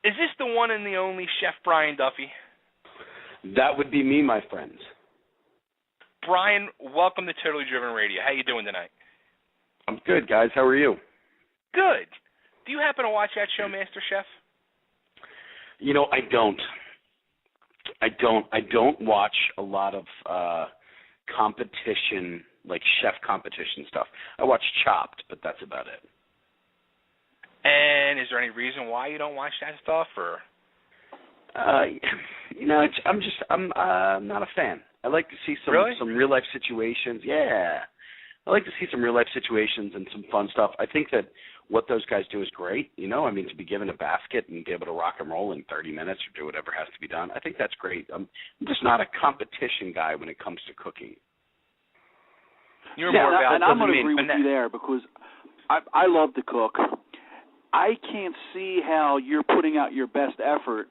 Is this the one and the only Chef Brian Duffy? That would be me, my friends. Brian, welcome to Totally Driven Radio. How you doing tonight? I'm good, guys. How are you? Good. Do you happen to watch that show, Master Chef? You know, I don't. I don't watch a lot of competition, like chef competition stuff. I watch Chopped, but that's about it. And is there any reason why you don't watch that stuff, or? You know, I'm not a fan. I like to see some real life situations. Yeah, I like to see some real life situations and some fun stuff. I think that what those guys do is great. You know, I mean, to be given a basket and be able to rock and roll in 30 minutes or do whatever has to be done, I think that's great. I'm just not a competition guy when it comes to cooking. You're more about. And I'm going to agree with you there because I love to cook. I can't see how you're putting out your best effort,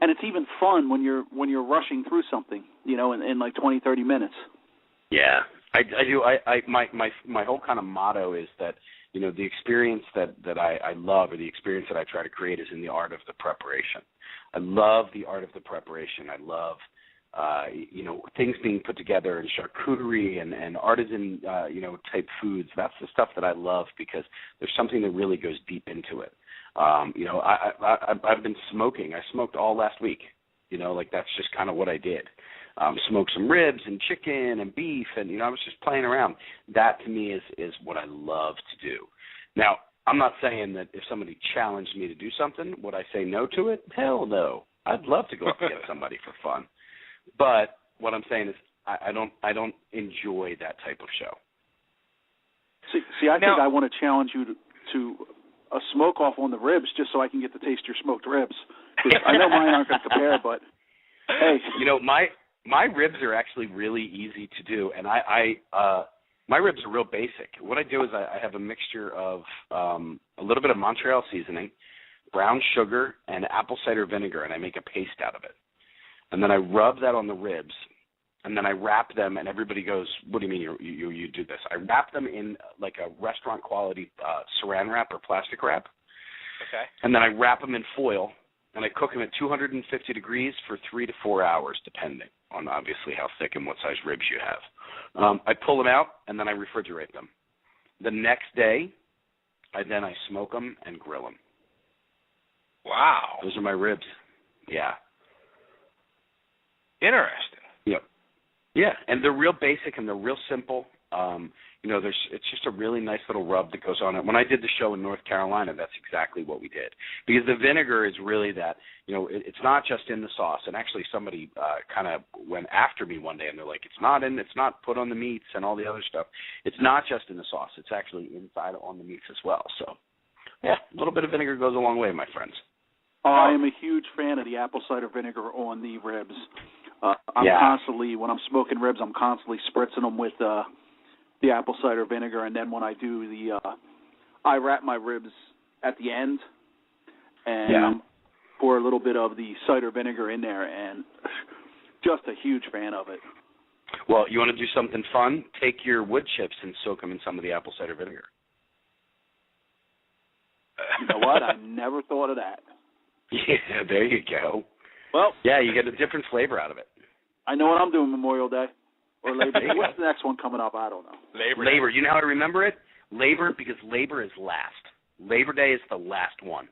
and it's even fun when you're rushing through something, you know, in like 20, 30 minutes. Yeah, I do. My whole kind of motto is that, you know, the experience that I love, or the experience that I try to create, is in the art of the preparation. I love the art of the preparation. I love, you know, things being put together, and charcuterie and artisan, you know, type foods. That's the stuff that I love because there's something that really goes deep into it. You know, I've been smoking. I smoked all last week. You know, like that's just kind of what I did. Smoked some ribs and chicken and beef, and, you know, I was just playing around. That to me is what I love to do. Now, I'm not saying that if somebody challenged me to do something, would I say no to it? Hell no. I'd love to go up and get somebody for fun. But what I'm saying is I don't enjoy that type of show. See, I think I want to challenge you to a smoke off on the ribs just so I can get to taste your smoked ribs. I know mine aren't going to compare, but hey, you know, my ribs are actually really easy to do, and my ribs are real basic. What I do is I have a mixture of a little bit of Montreal seasoning, brown sugar, and apple cider vinegar, and I make a paste out of it. And then I rub that on the ribs, and then I wrap them, and everybody goes, what do you mean you do this? I wrap them in like a restaurant-quality saran wrap or plastic wrap. Okay. And then I wrap them in foil, and I cook them at 250 degrees for 3 to 4 hours, depending on obviously how thick and what size ribs you have. I pull them out, and then I refrigerate them. The next day, I smoke them and grill them. Wow. Those are my ribs. Yeah. Interesting. Yep. Yeah, and they're real basic and they're real simple. You know, it's just a really nice little rub that goes on it. When I did the show in North Carolina, that's exactly what we did. Because the vinegar is really that, you know, it's not just in the sauce. And actually somebody kind of went after me one day, and they're like, it's not put on the meats and all the other stuff. It's not just in the sauce. It's actually inside on the meats as well. So, yeah, a little bit of vinegar goes a long way, my friends. I am a huge fan of the apple cider vinegar on the ribs. I'm constantly, when I'm smoking ribs, I'm constantly spritzing them with the apple cider vinegar, and then when I do I wrap my ribs at the end and pour a little bit of the cider vinegar in there, and just a huge fan of it. Well, you want to do something fun? Take your wood chips and soak them in some of the apple cider vinegar. You know what? I never thought of that. Yeah, there you go. Well, yeah, you get a different flavor out of it. I know what I'm doing Memorial Day or Labor Day. What's the next one coming up? I don't know. Labor. You know how I remember it? Labor, because Labor is last. Labor Day is the last one.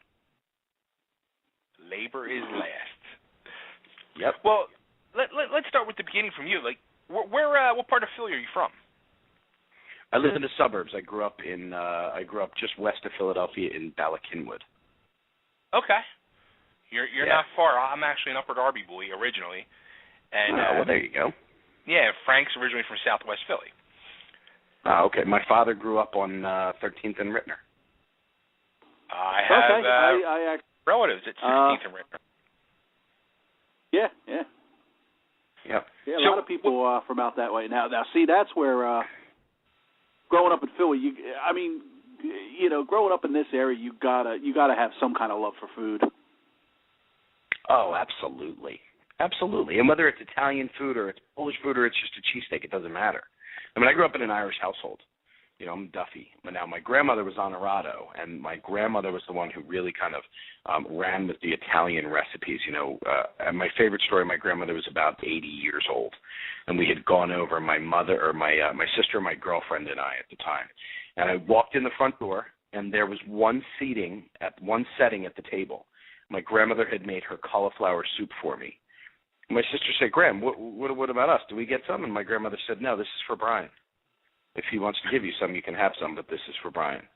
Labor is last. Yep. Well, let's start with the beginning from you. Like, what part of Philly are you from? I live in the suburbs. I grew up just west of Philadelphia in Ballackinwood. Okay. You're not far. I'm actually an Upper Darby boy originally. And well, there you go. Yeah, Frank's originally from Southwest Philly. Okay. My father grew up on 13th and Rittner. I have I relatives at 16th and Rittner. Yeah. Yep. Yeah, a lot of people from out that way. Now, see, that's where growing up in Philly, growing up in this area, you gotta have some kind of love for food. Oh, absolutely. Absolutely. And whether it's Italian food or it's Polish food or it's just a cheesesteak, it doesn't matter. I mean, I grew up in an Irish household. I'm Duffy. But now my grandmother was Honorado, and my grandmother was the one who really kind of ran with the Italian recipes. And my favorite story, my grandmother was about 80 years old, and we had gone over, my mother or my sister, my girlfriend, and I at the time. And I walked in the front door, and there was one setting at the table. My grandmother had made her cauliflower soup for me. My sister said, "Graham, what about us? Do we get some?" And my grandmother said, "No, this is for Brian. If he wants to give you some, you can have some, but this is for Brian."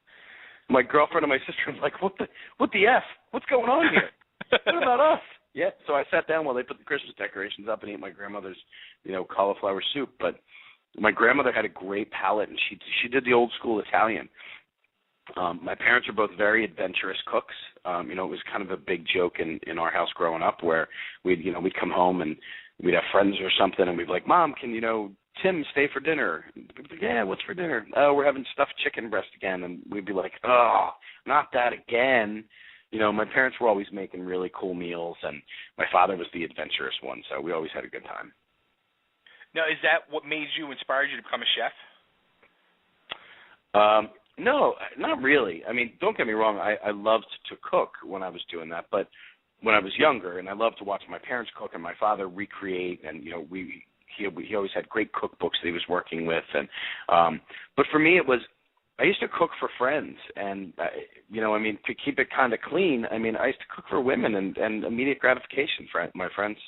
My girlfriend and my sister were like, what the F? What's going on here? What about us? Yeah, so I sat down while they put the Christmas decorations up and ate my grandmother's, cauliflower soup. But my grandmother had a great palate, and she did the old school Italian. My parents are both very adventurous cooks. It was kind of a big joke in our house growing up where we'd come home and we'd have friends or something, and we'd be like, "Mom, can Tim stay for dinner?" "Yeah, what's for dinner?" "Oh, we're having stuffed chicken breast again." And we'd be like, "Oh, not that again." My parents were always making really cool meals, and my father was the adventurous one, so we always had a good time. Now, is that what inspired you to become a chef? No, not really. I mean, don't get me wrong. I loved to cook when I was doing that, but when I was younger, and I loved to watch my parents cook and my father recreate, and he always had great cookbooks that he was working with, and but for me I used to cook for friends, and to keep it kind of clean, I used to cook for women and immediate gratification for my friends.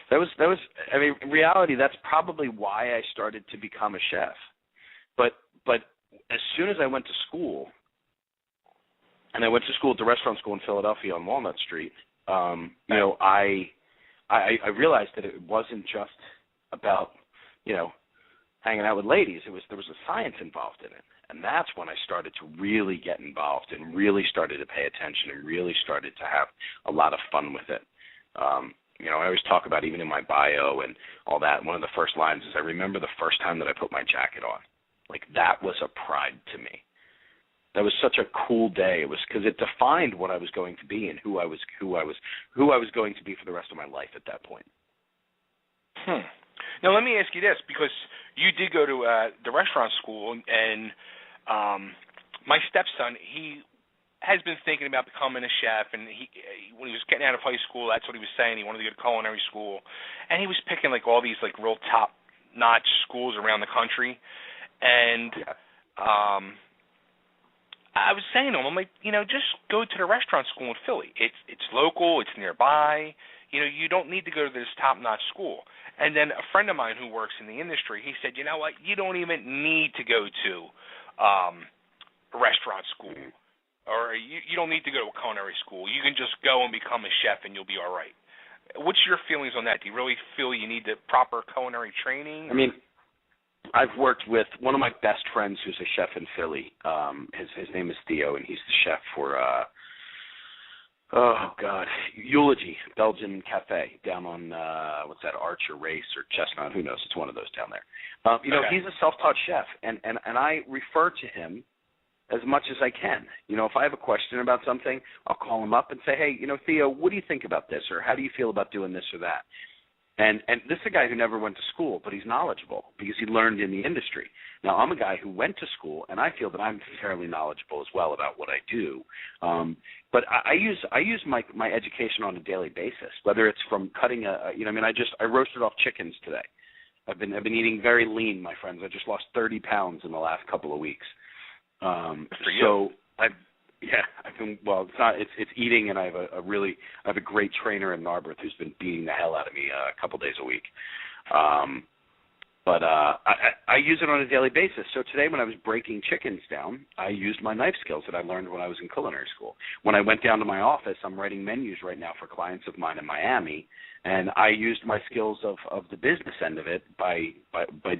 That was in reality, that's probably why I started to become a chef. But as soon as I went to school, and I went to school at the restaurant school in Philadelphia on Walnut Street, I realized that it wasn't just about, hanging out with ladies. There was a science involved in it. And that's when I started to really get involved and really started to pay attention and really started to have a lot of fun with it. I always talk about, even in my bio and all that, one of the first lines is, "I remember the first time that I put my jacket on." Like, that was a pride to me. That was such a cool day. It was because it defined what I was going to be and who I was going to be for the rest of my life at that point. Now, let me ask you this, because you did go to the restaurant school, and my stepson, he has been thinking about becoming a chef, and when he was getting out of high school, that's what he was saying. He wanted to go to culinary school, and he was picking all these real top-notch schools around the country, and I was saying to him, I'm like, just go to the restaurant school in Philly. It's local, it's nearby. You don't need to go to this top-notch school. And then a friend of mine who works in the industry, he said, "You know what? You don't even need to go to a restaurant school, or you don't need to go to a culinary school. You can just go and become a chef, and you'll be all right." What's your feelings on that? Do you really feel you need the proper culinary training? I've worked with one of my best friends who's a chef in Philly. His name is Theo, and he's the chef for Eulogy Belgian Cafe down on Arch or Race or Chestnut, who knows? It's one of those down there. Okay. He's a self-taught chef, and I refer to him as much as I can. If I have a question about something, I'll call him up and say, "Hey, Theo, what do you think about this, or how do you feel about doing this or that?" And this is a guy who never went to school, but he's knowledgeable because he learned in the industry. Now, I'm a guy who went to school, and I feel that I'm fairly knowledgeable as well about what I do. But I use my education on a daily basis, whether it's from cutting I roasted off chickens today. I've been eating very lean, my friends. I just lost 30 pounds in the last couple of weeks. For you. It's eating, and I have a great trainer in Narberth who's been beating the hell out of me a couple days a week. But I use it on a daily basis. So today, when I was breaking chickens down, I used my knife skills that I learned when I was in culinary school. When I went down to my office, I'm writing menus right now for clients of mine in Miami, and I used my skills of the business end of it by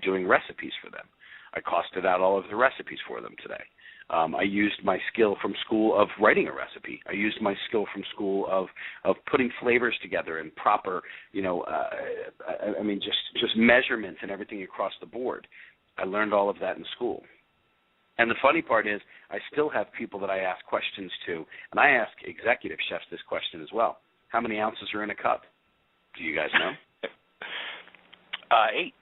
doing recipes for them. I costed out all of the recipes for them today. I used my skill from school of writing a recipe. I used my skill from school of putting flavors together and proper, just measurements and everything across the board. I learned all of that in school. And the funny part is I still have people that I ask questions to, and I ask executive chefs this question as well. How many ounces are in a cup? Do you guys know? 8.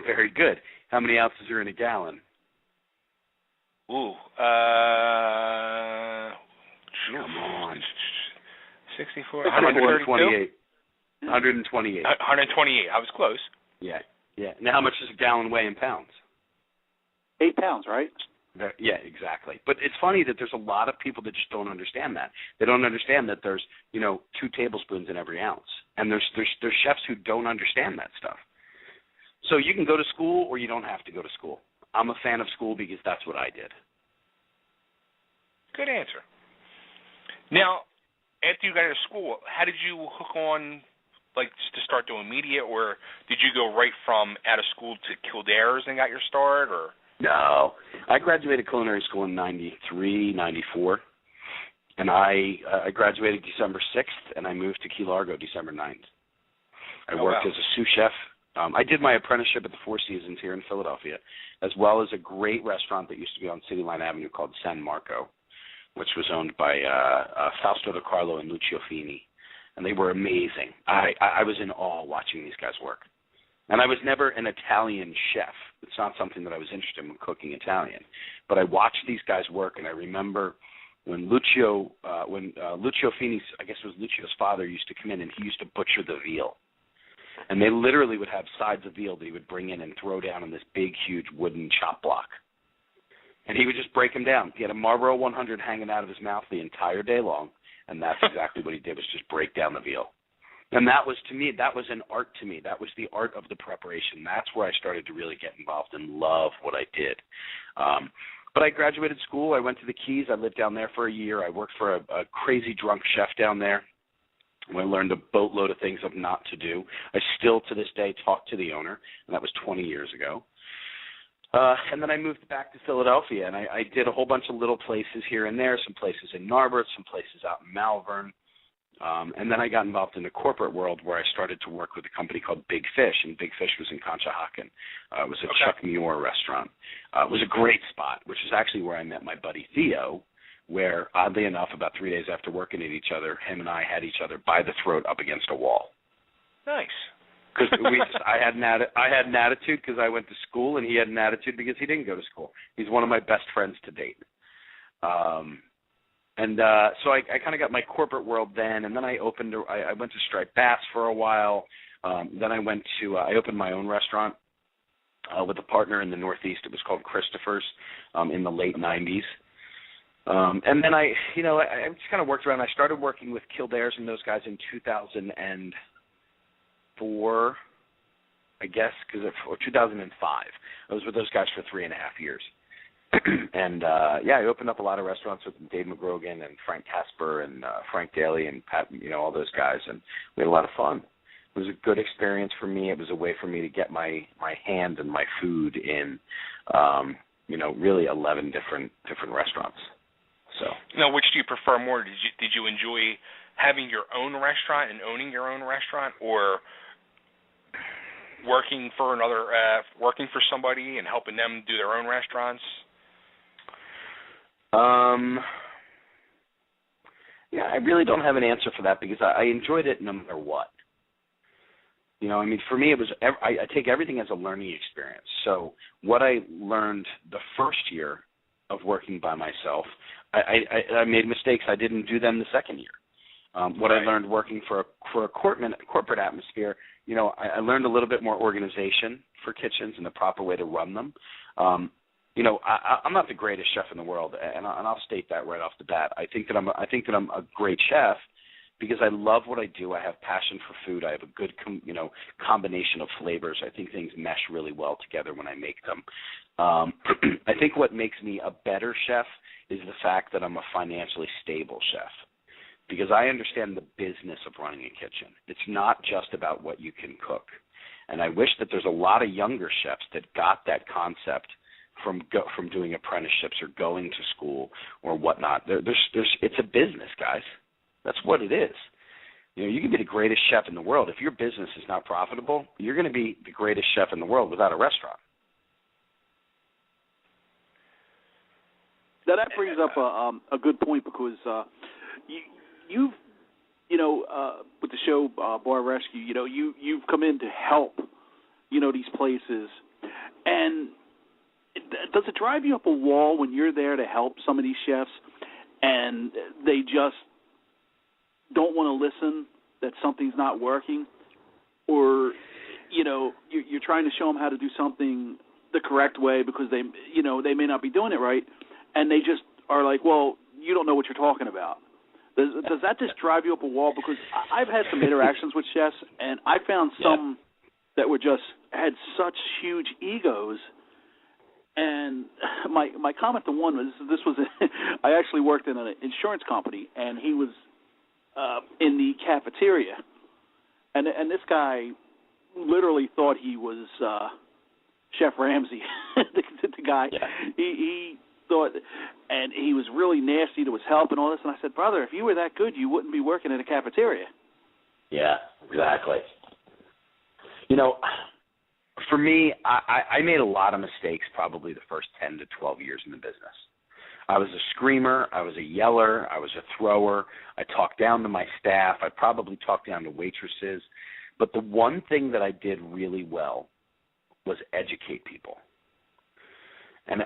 Very good. How many ounces are in a gallon? Ooh, come on. 64, 128. 128. 128. I was close. Yeah. Now, how much does a gallon weigh in pounds? 8 pounds, right? Yeah, exactly. But it's funny that there's a lot of people that just don't understand that. They don't understand that there's, 2 tablespoons in every ounce. And there's chefs who don't understand that stuff. So you can go to school or you don't have to go to school. I'm a fan of school because that's what I did. Good answer. Now, after you got out of school, how did you hook on, to start doing media, or did you go right from out of school to Kildare's and got your start, or? No. I graduated Culinary School in 93, 94, and I graduated December 6th, and I moved to Key Largo December 9th. I worked as a sous chef. I did my apprenticeship at the Four Seasons here in Philadelphia, as well as a great restaurant that used to be on City Line Avenue called San Marco, which was owned by Fausto De Carlo and Lucio Fini, and they were amazing. I was in awe watching these guys work. And I was never an Italian chef. It's not something that I was interested in cooking Italian. But I watched these guys work, and I remember when Lucio Fini's, I guess it was Lucio's father, used to come in, and he used to butcher the veal. And they literally would have sides of veal that he would bring in and throw down on this big, huge wooden chop block. And he would just break them down. He had a Marlboro 100 hanging out of his mouth the entire day long, and that's exactly what he did, was just break down the veal. And that was, to me, that was an art to me. That was the art of the preparation. That's where I started to really get involved and love what I did. But I graduated school. I went to the Keys. I lived down there for a year. I worked for a crazy drunk chef down there. I learned a boatload of things of not to do. I still, to this day, talk to the owner, and that was 20 years ago. And then I moved back to Philadelphia, and I did a whole bunch of little places here and there, some places in Narberth, some places out in Malvern. And then I got involved in the corporate world where I started to work with a company called Big Fish, and Big Fish was in Conshohocken. It was a Chuck Muir restaurant. It was a great spot, which is actually where I met my buddy Theo, where, oddly enough, about 3 days after working at each other, him and I had each other by the throat up against a wall. Nice. Because I had an attitude because I went to school, and he had an attitude because he didn't go to school. He's one of my best friends to date. So I kind of got my corporate world then, and then I went to Striped Bass for a while. Then I opened my own restaurant with a partner in the Northeast. It was called Christopher's in the late 90s. And then I just kind of worked around. I started working with Kildare's and those guys in 2004, I guess, or 2005. I was with those guys for 3.5 years. And, I opened up a lot of restaurants with Dave McGrogan and Frank Casper and Frank Daly and Pat, all those guys, and we had a lot of fun. It was a good experience for me. It was a way for me to get my hand and my food in, really 11 different restaurants. So. Now, which do you prefer more? Did you enjoy having your own restaurant and owning your own restaurant, or working for somebody and helping them do their own restaurants? I really don't have an answer for that because I enjoyed it no matter what. For me, it was I take everything as a learning experience. So what I learned the first year of working by myself, I made mistakes. I didn't do them the second year. What I learned working for a corporate atmosphere, I learned a little bit more organization for kitchens and the proper way to run them. I'm not the greatest chef in the world, and I'll state that right off the bat. I think that I'm a great chef because I love what I do. I have passion for food. I have a good combination of flavors. I think things mesh really well together when I make them. I think what makes me a better chef is the fact that I'm a financially stable chef, because I understand the business of running a kitchen. It's not just about what you can cook. And I wish that there's a lot of younger chefs that got that concept from doing apprenticeships or going to school or whatnot. It's a business, guys. That's what it is. You can be the greatest chef in the world. If your business is not profitable, you're going to be the greatest chef in the world without a restaurant. Now that brings up a good point, because you've with the show Bar Rescue, you've come in to help these places. And does it drive you up a wall when you're there to help some of these chefs and they just don't want to listen that something's not working? Or, you're trying to show them how to do something the correct way because they may not be doing it right, and they just are like, well, you don't know what you're talking about. Does that just drive you up a wall? Because I've had some interactions with chefs, and I found some that were just had such huge egos. And my comment to one was I actually worked in an insurance company, and he was in the cafeteria, and this guy literally thought he was Chef Ramsay, the guy. Yeah. He thought, and he was really nasty to his help and all this. And I said, brother, if you were that good, you wouldn't be working in a cafeteria. Yeah, exactly. For me, I made a lot of mistakes probably the first 10 to 12 years in the business. I was a screamer. I was a yeller. I was a thrower. I talked down to my staff. I probably talked down to waitresses. But the one thing that I did really well was educate people. And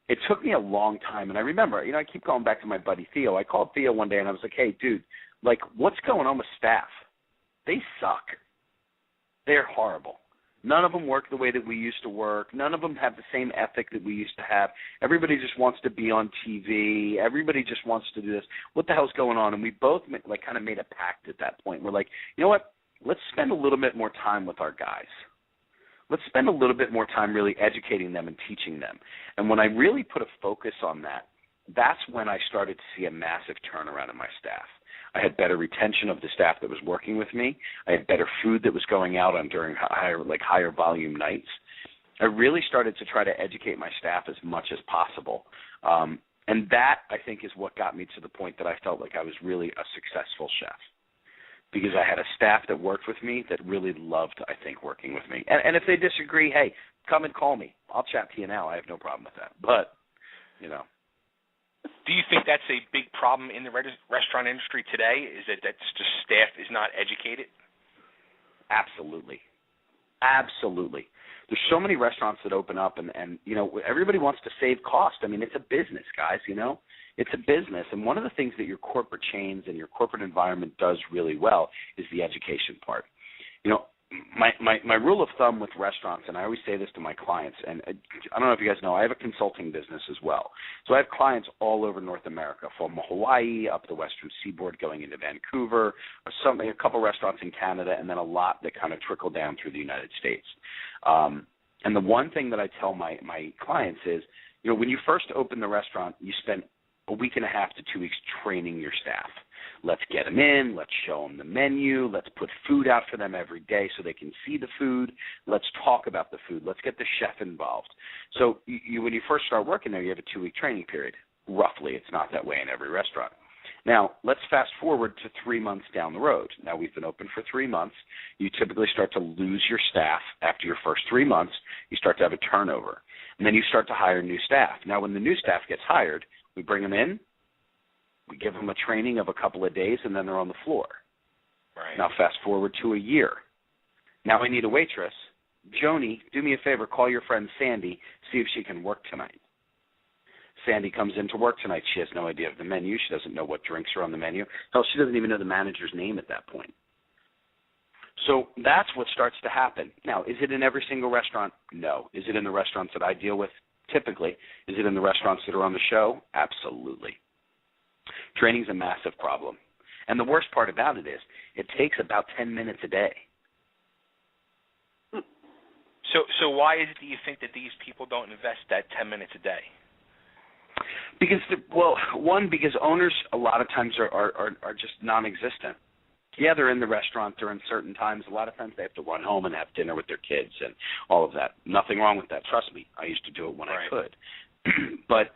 it took me a long time. And I remember, I keep going back to my buddy Theo. I called Theo one day and I was like, hey, dude, what's going on with staff? They suck. They're horrible. None of them work the way that we used to work. None of them have the same ethic that we used to have. Everybody just wants to be on TV. Everybody just wants to do this. What the hell's going on? And we both kind of made a pact at that point. We're like, you know what? Let's spend a little bit more time with our guys. Let's spend a little bit more time really educating them and teaching them. And when I really put a focus on that, that's when I started to see a massive turnaround in my staff. I had better retention of the staff that was working with me. I had better food that was going out on during higher volume nights. I really started to try to educate my staff as much as possible. And that, I think, is what got me to the point that I felt like I was really a successful chef. Because I had a staff that worked with me that really loved, I think, working with me. And if they disagree, hey, come and call me. I'll chat to you now. I have no problem with that. But, Do you think that's a big problem in the restaurant industry today, is that that's just staff is not educated? Absolutely. Absolutely. There's so many restaurants that open up, and everybody wants to save cost. I mean, it's a business, guys, It's a business, and one of the things that your corporate chains and your corporate environment does really well is the education part. My rule of thumb with restaurants, and I always say this to my clients, and I don't know if you guys know, I have a consulting business as well. So I have clients all over North America, from Hawaii up the Western Seaboard going into Vancouver, a couple restaurants in Canada, and then a lot that kind of trickle down through the United States. And the one thing that I tell my clients is, when you first open the restaurant, you spend a week and a half to 2 weeks training your staff. Let's get them in. Let's show them the menu. Let's put food out for them every day so they can see the food. Let's talk about the food. Let's get the chef involved. So when you first start working there, you have a 2-week training period. Roughly, it's not that way in every restaurant. Now, let's fast forward to 3 months down the road. Now, we've been open for 3 months. You typically start to lose your staff after your first 3 months. You start to have a turnover. And then you start to hire new staff. Now, when the new staff gets hired, we bring them in. We give them a training of a couple of days, and then they're on the floor. Right. Now, fast forward to a year. Now I need a waitress. Joni, do me a favor. Call your friend Sandy. See if she can work tonight. Sandy comes into work tonight. She has no idea of the menu. She doesn't know what drinks are on the menu. Hell, she doesn't even know the manager's name at that point. So that's what starts to happen. Now, is it in every single restaurant? No. Is it in the restaurants that I deal with? Typically. Is it in the restaurants that are on the show? Absolutely. Training's a massive problem. And the worst part about it is it takes about 10 minutes a day. So why is it that you think that these people don't invest that 10 minutes a day? Because, because owners a lot of times are just non-existent. Yeah, they're in the restaurant during certain times. A lot of times they have to run home and have dinner with their kids and all of that. Nothing wrong with that. Trust me. I used to do it when I could. But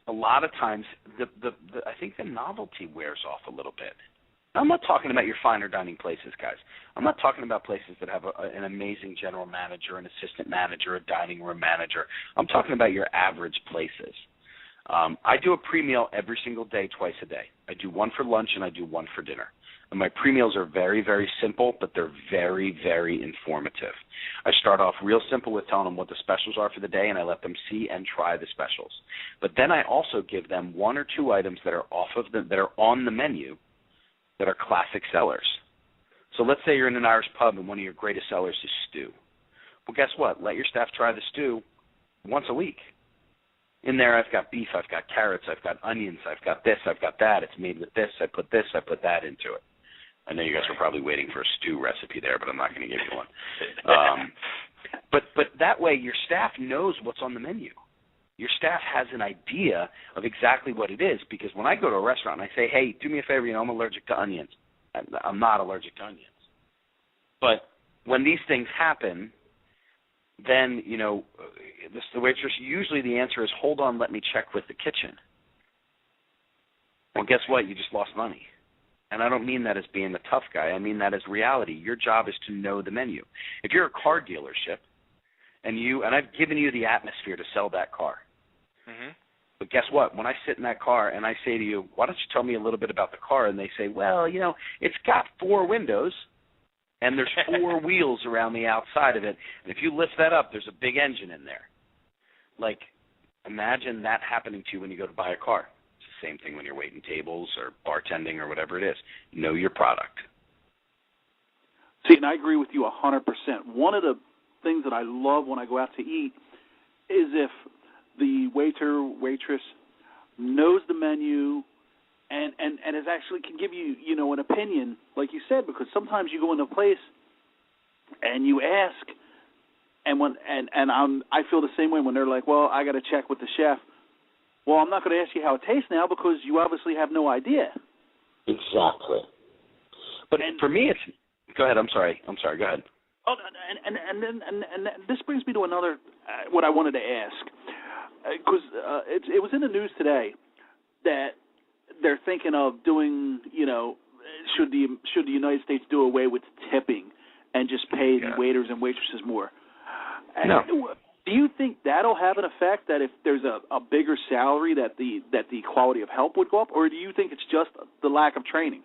a lot of times I think the novelty wears off a little bit. I'm not talking about your finer dining places, guys. I'm not talking about places that have an amazing general manager, an assistant manager, a dining room manager. I'm talking about your average places. I do a pre-meal every single day, twice a day. I do one for lunch and I do one for dinner. And my pre-meals are very, very simple, but they're very, very informative. I start off real simple with telling them what the specials are for the day, and I let them see and try the specials. But then I also give them one or two items that are that are on the menu that are classic sellers. So let's say you're in an Irish pub and one of your greatest sellers is stew. Well, guess what? Let your staff try the stew once a week. In there, I've got beef, I've got carrots, I've got onions, I've got this, I've got that. It's made with this, I put that into it. I know you guys were probably waiting for a stew recipe there, but I'm not going to give you one. But that way, your staff knows what's on the menu. Your staff has an idea of exactly what it is, because when I go to a restaurant and I say, hey, do me a favor, I'm allergic to onions. I'm not allergic to onions. But when these things happen, then, the waitress, usually the answer is, hold on, let me check with the kitchen. Well, guess what? You just lost money. And I don't mean that as being the tough guy. I mean that as reality. Your job is to know the menu. If you're a car dealership, and I've given you the atmosphere to sell that car. Mm-hmm. But guess what? When I sit in that car and I say to you, why don't you tell me a little bit about the car? And they say, well, it's got 4 windows, and there's 4 wheels around the outside of it. And if you lift that up, there's a big engine in there. Like, imagine that happening to you when you go to buy a car. It's the same thing when you're waiting tables or bartending or whatever it is. Know your product. See, and I agree with you 100%. One of the things that I love when I go out to eat is if the waiter, waitress knows the menu and is actually can give you, an opinion, like you said, because sometimes you go into a place and you ask, I feel the same way when they're like, well, I got to check with the chef. Well, I'm not going to ask you how it tastes now because you obviously have no idea. Exactly. But for me, it's – go ahead. I'm sorry. Go ahead. Oh, and this brings me to another what I wanted to ask, because it was in the news today that they're thinking of doing, should the United States do away with tipping and just pay the waiters and waitresses more? No. Do you think that'll have an effect, that if there's a bigger salary that the quality of help would go up, or do you think it's just the lack of training?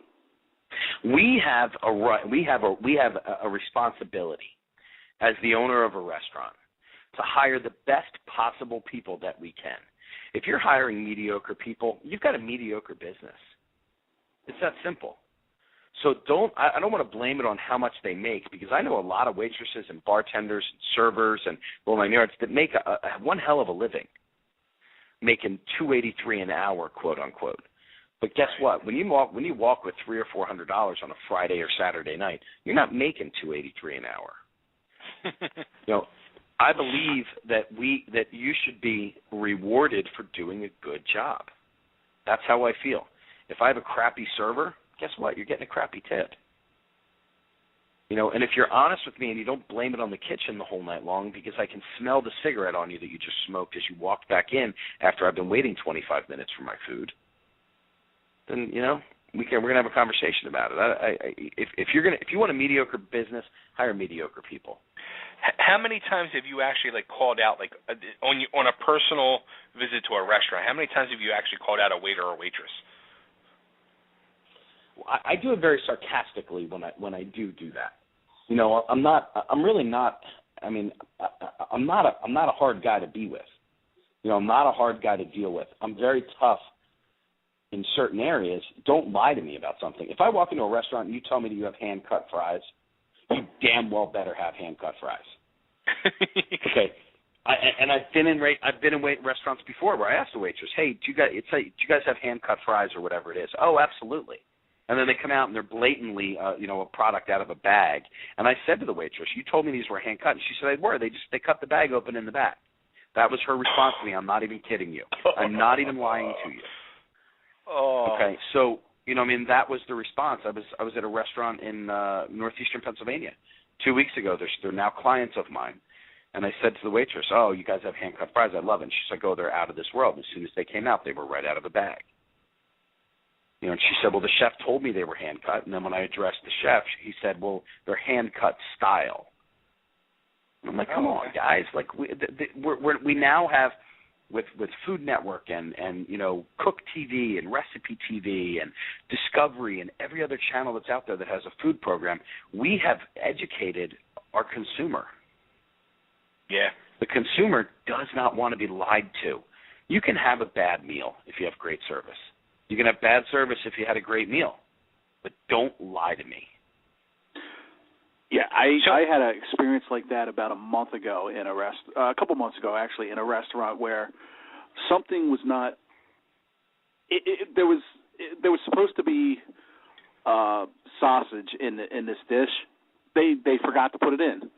We have a responsibility as the owner of a restaurant to hire the best possible people that we can. If you're hiring mediocre people, you've got a mediocre business. It's that simple. So I don't want to blame it on how much they make, because I know a lot of waitresses and bartenders and servers and yards that make one hell of a living, making $283 an hour, quote unquote. But guess what? When you walk with $300 or $400 on a Friday or Saturday night, you're not making $283 an hour. I believe that you should be rewarded for doing a good job. That's how I feel. If I have a crappy server, guess what? You're getting a crappy tip. And if you're honest with me and you don't blame it on the kitchen the whole night long, because I can smell the cigarette on you that you just smoked as you walked back in after I've been waiting 25 minutes for my food, then we're gonna have a conversation about it. If you want a mediocre business, hire mediocre people. How many times have you actually called out on a personal visit to a restaurant? How many times have you actually called out a waiter or waitress? I do it very sarcastically when I do that. I'm not a hard guy to be with. I'm not a hard guy to deal with. I'm very tough in certain areas. Don't lie to me about something. If I walk into a restaurant and you tell me that you have hand-cut fries, you damn well better have hand-cut fries. Okay. I've been in restaurants before where I asked the waitress, hey, do you guys have hand-cut fries or whatever it is? Oh, absolutely. And then they come out and they're blatantly, a product out of a bag. And I said to the waitress, you told me these were hand-cut. And she said they were. They cut the bag open in the back. That was her response to me. I'm not even kidding you. I'm not even lying to you. Oh. Okay, so that was the response. I was at a restaurant in northeastern Pennsylvania 2 weeks ago. They're now clients of mine, and I said to the waitress, "Oh, you guys have hand-cut fries? I love it." And she said, "Oh, they're out of this world." And as soon as they came out, they were right out of the bag. And she said, "Well, the chef told me they were hand-cut." And then when I addressed the chef, he said, "Well, they're hand-cut style." And I'm like, "Come on, guys! We now have with Food Network and Cook TV and Recipe TV and Discovery and every other channel that's out there that has a food program, we have educated our consumer. Yeah. The consumer does not want to be lied to. You can have a bad meal if you have great service. You can have bad service if you had a great meal. But don't lie to me. Yeah, I had an experience like that about a month ago in a couple months ago actually, in a restaurant where something was not. There was supposed to be sausage in this dish. They forgot to put it in.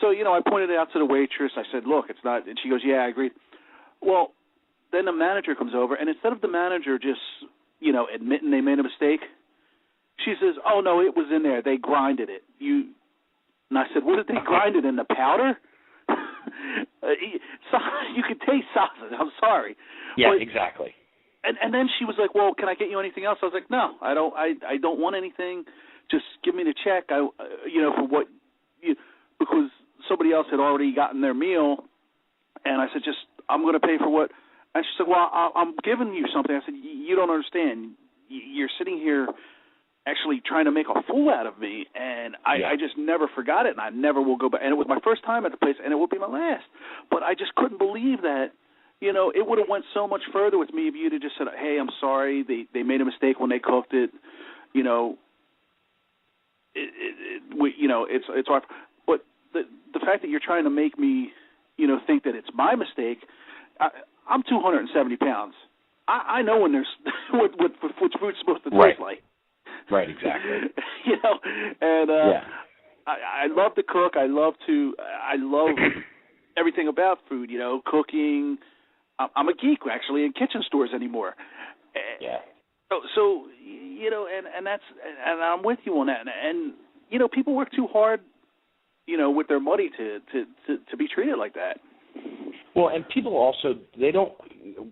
So I pointed it out to the waitress. I said, "Look, it's not." And she goes, "Yeah, I agree." Well, then the manager comes over, and instead of the manager just admitting they made a mistake, she says, "Oh no, it was in there. They grinded it." And I said, "What did they grind it in? The powder?" You could taste sausage. I'm sorry. Yeah, but, exactly. And then she was like, "Well, can I get you anything else?" I was like, "No, I don't. I don't want anything. Just give me the check. For what because somebody else had already gotten their meal." And I said, I'm going to pay for what? And she said, "Well, I'm giving you something." I said, "You don't understand. You're sitting here actually trying to make a fool out of me, and I just never forgot it, and I never will go back." And it was my first time at the place, and it will be my last. But I just couldn't believe that, it would have went so much further with me if you'd have just said, "Hey, I'm sorry, they made a mistake when they cooked it." It's hard. But the fact that you're trying to make me, think that it's my mistake, I'm 270 pounds. I know when there's what food's supposed to taste like. Right, exactly. And I love to cook. I love everything about food. Cooking. I'm a geek actually in kitchen stores anymore. Yeah. So and that's and I'm with you on that. And people work too hard, with their money to be treated like that. Well, and people also, they don't,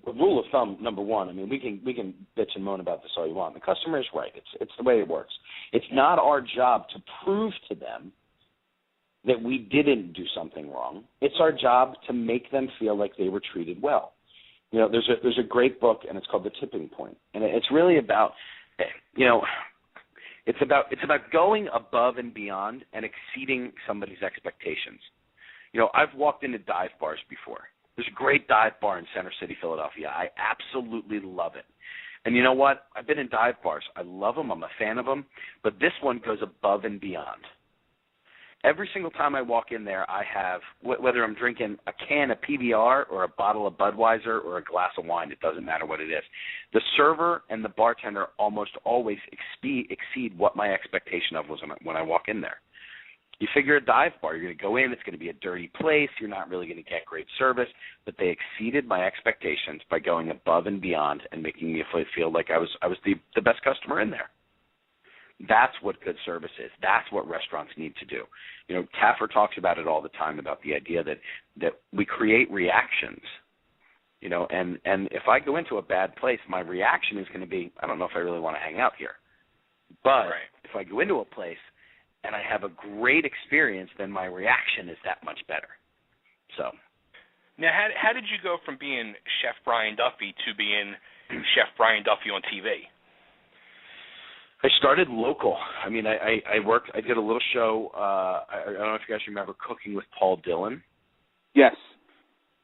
rule of thumb, number one, I mean, we can bitch and moan about this all you want. The customer is right. It's the way it works. It's not our job to prove to them that we didn't do something wrong. It's our job to make them feel like they were treated well. There's a great book, and it's called The Tipping Point. And it's really about, it's about going above and beyond and exceeding somebody's expectations. I've walked into dive bars before. There's a great dive bar in Center City, Philadelphia. I absolutely love it. And you know what? I've been in dive bars. I love them. I'm a fan of them. But this one goes above and beyond. Every single time I walk in there, I have, whether I'm drinking a can of PBR or a bottle of Budweiser or a glass of wine, it doesn't matter what it is. The server and the bartender almost always exceed what my expectation of was when I walk in there. You figure a dive bar, you're going to go in, it's going to be a dirty place, you're not really going to get great service, but they exceeded my expectations by going above and beyond and making me feel like I was the best customer in there. That's what good service is. That's what restaurants need to do. Taffer talks about it all the time, about the idea that we create reactions. And if I go into a bad place, my reaction is going to be, I don't know if I really want to hang out here. But if I go into a place and I have a great experience, then my reaction is that much better. So, now, how did you go from being Chef Brian Duffy to being Chef Brian Duffy on TV? I started local. I mean, I did a little show. I don't know if you guys remember Cooking with Paul Dillon. Yes.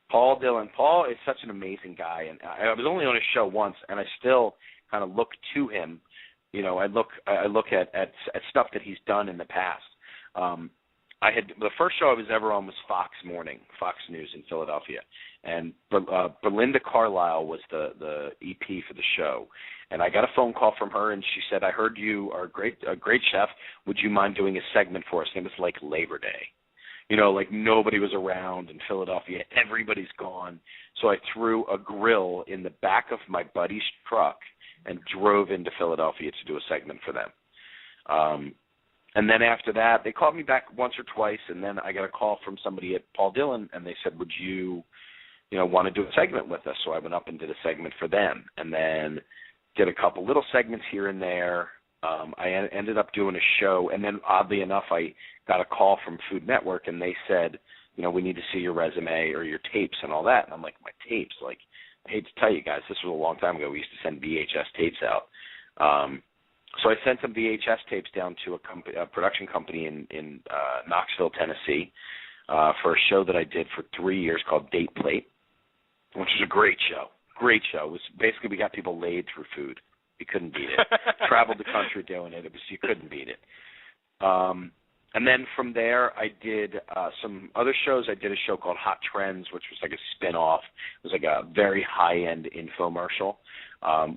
Paul Dillon. Paul is such an amazing guy, and I was only on his show once, and I still kind of look to him. I look at stuff that he's done in the past. The first show I was ever on was Fox News in Philadelphia, and Belinda Carlisle was the EP for the show, and I got a phone call from her, and she said, "I heard you are a great chef. Would you mind doing a segment for us?" And it was like Labor Day. Like nobody was around in Philadelphia. Everybody's gone. So I threw a grill in the back of my buddy's truck and drove into Philadelphia to do a segment for them. And then after that, they called me back once or twice, and then I got a call from somebody at Paul Dillon, and they said, "Would you want to do a segment with us?" So I went up and did a segment for them, and then did a couple little segments here and there. I ended up doing a show, and then oddly enough, I got a call from Food Network, and they said, we need to see your resume or your tapes and all that. And I'm like, my tapes? Like, I hate to tell you guys, this was a long time ago. We used to send VHS tapes out. So I sent some VHS tapes down to a production company in Knoxville, Tennessee, for a show that I did for 3 years called Date Plate, which was a great show. Great show. It was basically, we got people laid through food. You couldn't beat it. Traveled the country doing it. You couldn't beat it. And then from there, I did some other shows. I did a show called Hot Trends, which was like a spin-off. It was like a very high-end infomercial,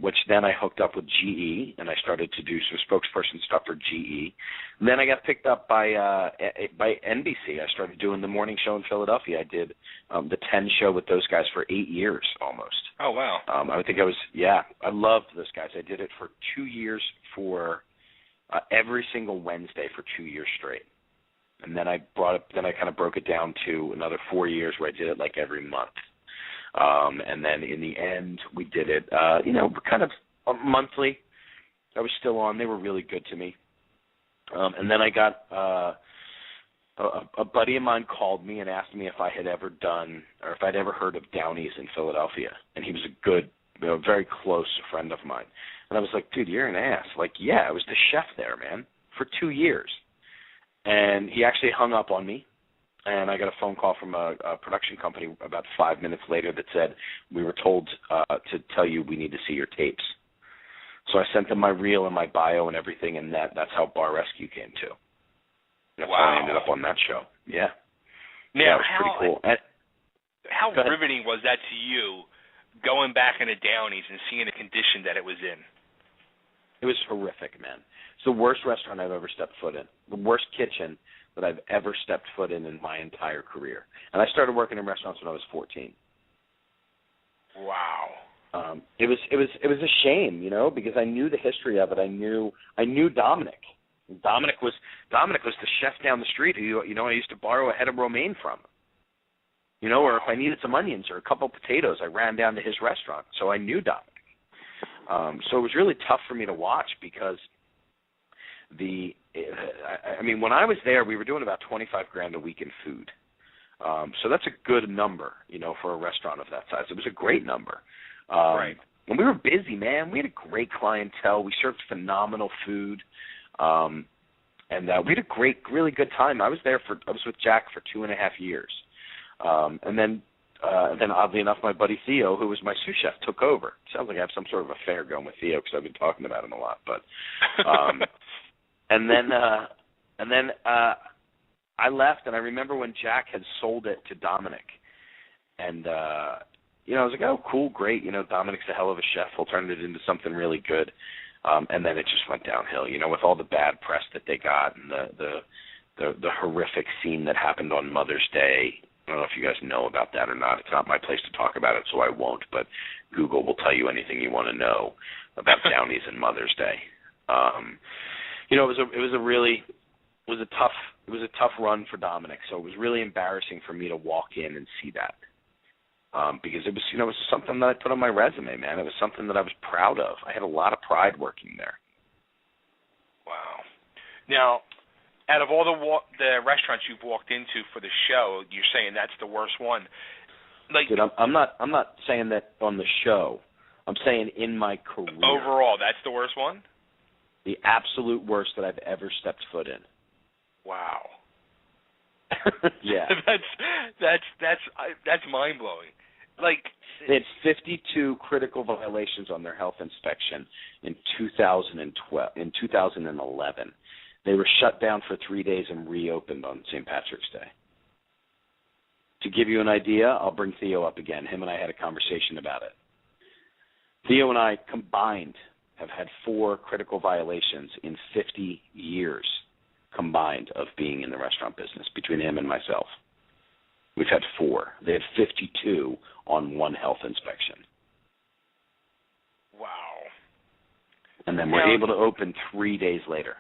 which then I hooked up with GE, and I started to do some spokesperson stuff for GE. And then I got picked up by NBC. I started doing the morning show in Philadelphia. I did the 10 show with those guys for 8 years almost. Oh, wow. I loved those guys. I did it for 2 years for every single Wednesday for 2 years straight. And then I kind of broke it down to another 4 years where I did it like every month. And then in the end, we did it, kind of monthly. I was still on. They were really good to me. And then I got a buddy of mine called me and asked me if I had ever done or if I'd ever heard of Downey's in Philadelphia. And he was a good, very close friend of mine. And I was like, dude, you're an ass. Like, yeah, I was the chef there, man, for 2 years. And he actually hung up on me. And I got a phone call from a production company about 5 minutes later that said, we were told to tell you we need to see your tapes. So I sent them my reel and my bio and everything, and that's how Bar Rescue came to. That's how I ended up on that show. Yeah. Now, it was pretty cool. How riveting was that to you, going back into Downey's and seeing the condition that it was in? It was horrific, man. It's the worst restaurant I've ever stepped foot in. The worst kitchen that I've ever stepped foot in my entire career. And I started working in restaurants when I was 14. Wow. It was a shame, because I knew the history of it. I knew Dominic. Dominic was the chef down the street who I used to borrow a head of romaine from. Or if I needed some onions or a couple of potatoes, I ran down to his restaurant. So I knew Dominic. So it was really tough for me to watch because when I was there, we were doing about $25,000 a week in food. So that's a good number, for a restaurant of that size. It was a great number. Right. And we were busy, man. We had a great clientele. We served phenomenal food. And we had a really good time. I was with Jack for 2.5 years. And then oddly enough, my buddy Theo, who was my sous chef, took over. It sounds like I have some sort of affair going with Theo because I've been talking about him a lot. But and then I left, and I remember when Jack had sold it to Dominic, and I was like, oh, cool, great. Dominic's a hell of a chef. He'll turn it into something really good. And then it just went downhill. With all the bad press that they got and the horrific scene that happened on Mother's Day. I don't know if you guys know about that or not. It's not my place to talk about it, so I won't. But Google will tell you anything you want to know about Downey's and Mother's Day. It was a tough run for Dominic. So it was really embarrassing for me to walk in and see that, because it was it was something that I put on my resume, man. It was something that I was proud of. I had a lot of pride working there. Wow. Now, out of all the restaurants you've walked into for the show, you're saying that's the worst one. Like, dude, I'm not saying that on the show. I'm saying in my career. Overall, that's the worst one? The absolute worst that I've ever stepped foot in. Wow. Yeah. that's mind blowing. Like, they had 52 critical violations on their health inspection in 2011. They were shut down for 3 days and reopened on St. Patrick's Day. To give you an idea, I'll bring Theo up again. Him and I had a conversation about it. Theo and I combined have had 4 critical violations in 50 years combined of being in the restaurant business between him and myself. We've had 4. They had 52 on one health inspection. Wow. And then we're able to open 3 days later.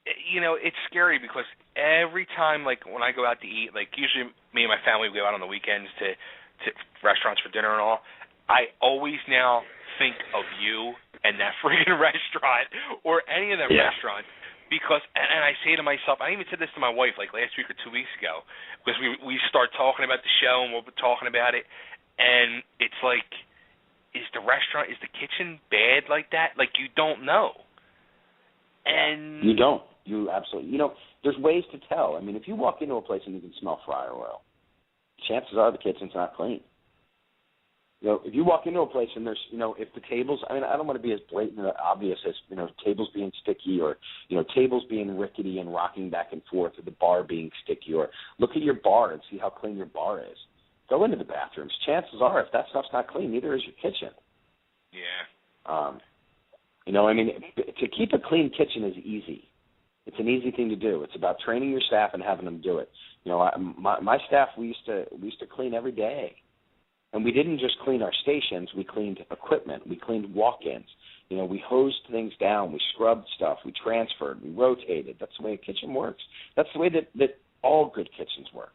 It's scary because every time, like, when I go out to eat, like, usually me and my family go out on the weekends to restaurants for dinner and all, I always now think of you and that friggin' restaurant or any of them restaurants Because, and I say to myself, I even said this to my wife like last week or 2 weeks ago, because we start talking about the show and we'll be talking about it, and it's like, is the kitchen bad like that? Like, you don't know. And you don't. You absolutely. There's ways to tell. I mean, if you walk into a place and you can smell fryer oil, chances are the kitchen's not clean. If you walk into a place and there's, if the tables, I don't want to be as blatant and obvious as, tables being sticky or, tables being rickety and rocking back and forth, or the bar being sticky, or look at your bar and see how clean your bar is. Go into the bathrooms. Chances are, if that stuff's not clean, neither is your kitchen. Yeah. To keep a clean kitchen is easy. It's an easy thing to do. It's about training your staff and having them do it. My staff, we used to clean every day. And we didn't just clean our stations. We cleaned equipment. We cleaned walk-ins. We hosed things down. We scrubbed stuff. We transferred. We rotated. That's the way a kitchen works. That's the way that all good kitchens work.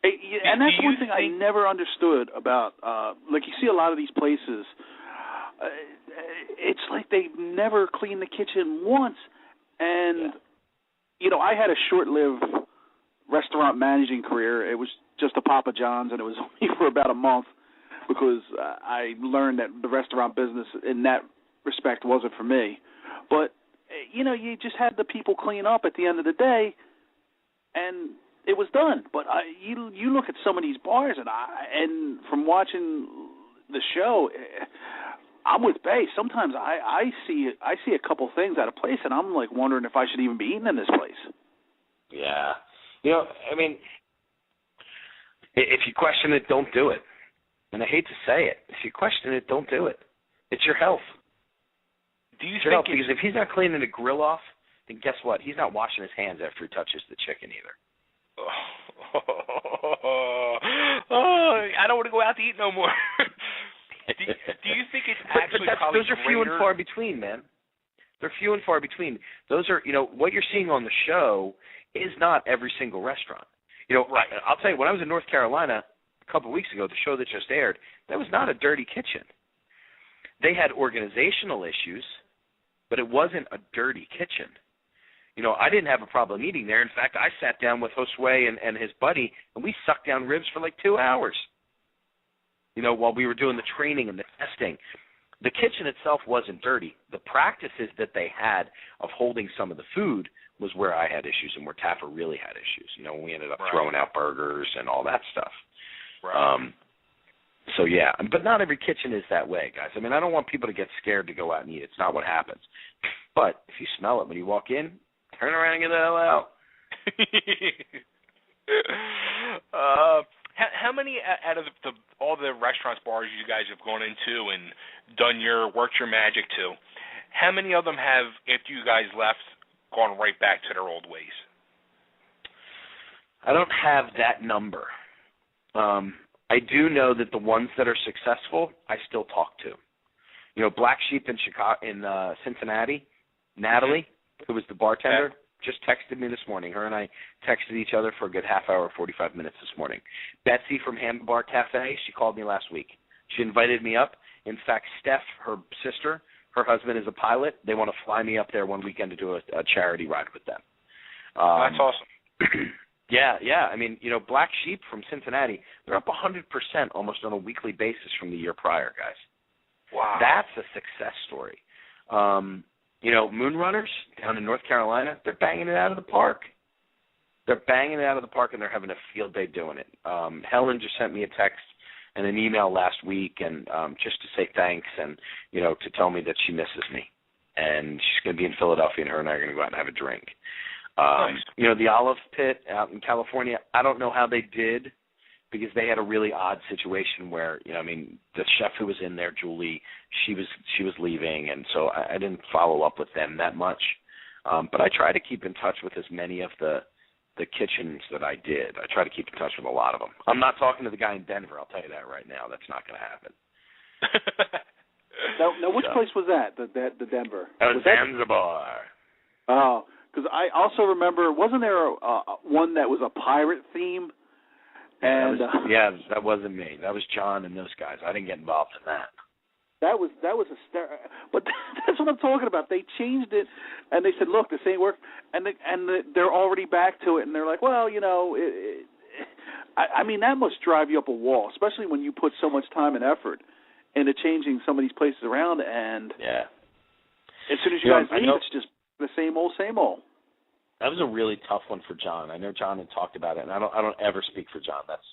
And that's one thing I never understood about, like you see a lot of these places, it's like they never clean the kitchen once. And, I had a short-lived restaurant managing career. It was just a Papa John's, and it was only for about a month because I learned that the restaurant business in that respect wasn't for me. But, you just had the people clean up at the end of the day, and it was done. But you look at some of these bars, and from watching the show, I'm with Bay. Sometimes I see a couple things at a place, and I'm like wondering if I should even be eating in this place. Yeah. If you question it, don't do it. And I hate to say it. If you question it, don't do it. It's your health. Do you think because if he's not cleaning the grill off, then guess what? He's not washing his hands after he touches the chicken either. I don't want to go out to eat no more. do you think it's actually probably those are few and far between, man. They're few and far between. Those are, what you're seeing on the show is not every single restaurant. Right. I'll tell you, when I was in North Carolina a couple of weeks ago, the show that just aired, that was not a dirty kitchen. They had organizational issues, but it wasn't a dirty kitchen. I didn't have a problem eating there. In fact, I sat down with Josue and his buddy, and we sucked down ribs for like 2 hours, while we were doing the training and the testing. The kitchen itself wasn't dirty. The practices that they had of holding some of the food was where I had issues and where Taffer really had issues. We ended up throwing out burgers and all that stuff. Right. So, yeah, but not every kitchen is that way, guys. I don't want people to get scared to go out and eat. It's not what happens. But if you smell it when you walk in, turn around and get the hell out. How many out of all the restaurants, bars you guys have gone into and worked your magic to, how many of them have, after you guys left, gone right back to their old ways? I don't have that number. I do know that the ones that are successful, I still talk to. Black Sheep in Cincinnati, Natalie, who was the bartender, just texted me this morning. Her and I texted each other for a good half hour, 45 minutes this morning. Betsy from Handlebar Cafe, she called me last week. She invited me up. In fact, Steph, her sister, her husband is a pilot. They want to fly me up there one weekend to do a charity ride with them. That's awesome. Yeah. Black Sheep from Cincinnati, they're up 100% almost on a weekly basis from the year prior, guys. Wow. That's a success story. Moonrunners down in North Carolina, they're banging it out of the park. They're banging it out of the park, and they're having a field day doing it. Helen just sent me a text and an email last week, and just to say thanks and, to tell me that she misses me. And she's going to be in Philadelphia, and her and I are going to go out and have a drink. Nice. The Olive Pit out in California, I don't know how they did because they had a really odd situation where, the chef who was in there, Julie, she was leaving, and so I didn't follow up with them that much. But I try to keep in touch with as many of the kitchens that I did. I try to keep in touch with a lot of them. I'm not talking to the guy in Denver, I'll tell you that right now. That's not going to happen. Now, which place was that, the Denver? That was Zanzibar. Oh, because I also remember, wasn't there one that was a pirate theme? And that wasn't me. That was John and those guys. I didn't get involved in that. That was but that's what I'm talking about. They changed it, and they said, "Look, this ain't work," and they're already back to it, and they're like, "Well, I mean, that must drive you up a wall, especially when you put so much time and effort into changing some of these places around, and as soon as you guys leave, it's just the same old, same old." That was a really tough one for John. I know John had talked about it, and I don't ever speak for John. That's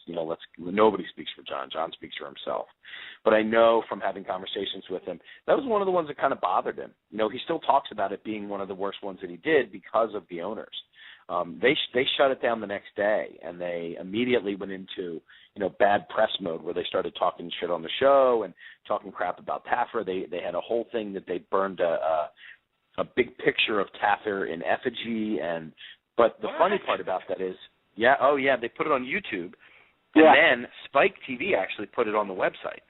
nobody speaks for John. John speaks for himself. But I know from having conversations with him, that was one of the ones that kind of bothered him. He still talks about it being one of the worst ones that he did because of the owners. They shut it down the next day, and they immediately went into bad press mode where they started talking shit on the show and talking crap about Taffer. They had a whole thing that they burned a big picture of Taffer in effigy, but the funny part about that is, they put it on YouTube, and then Spike TV actually put it on the website.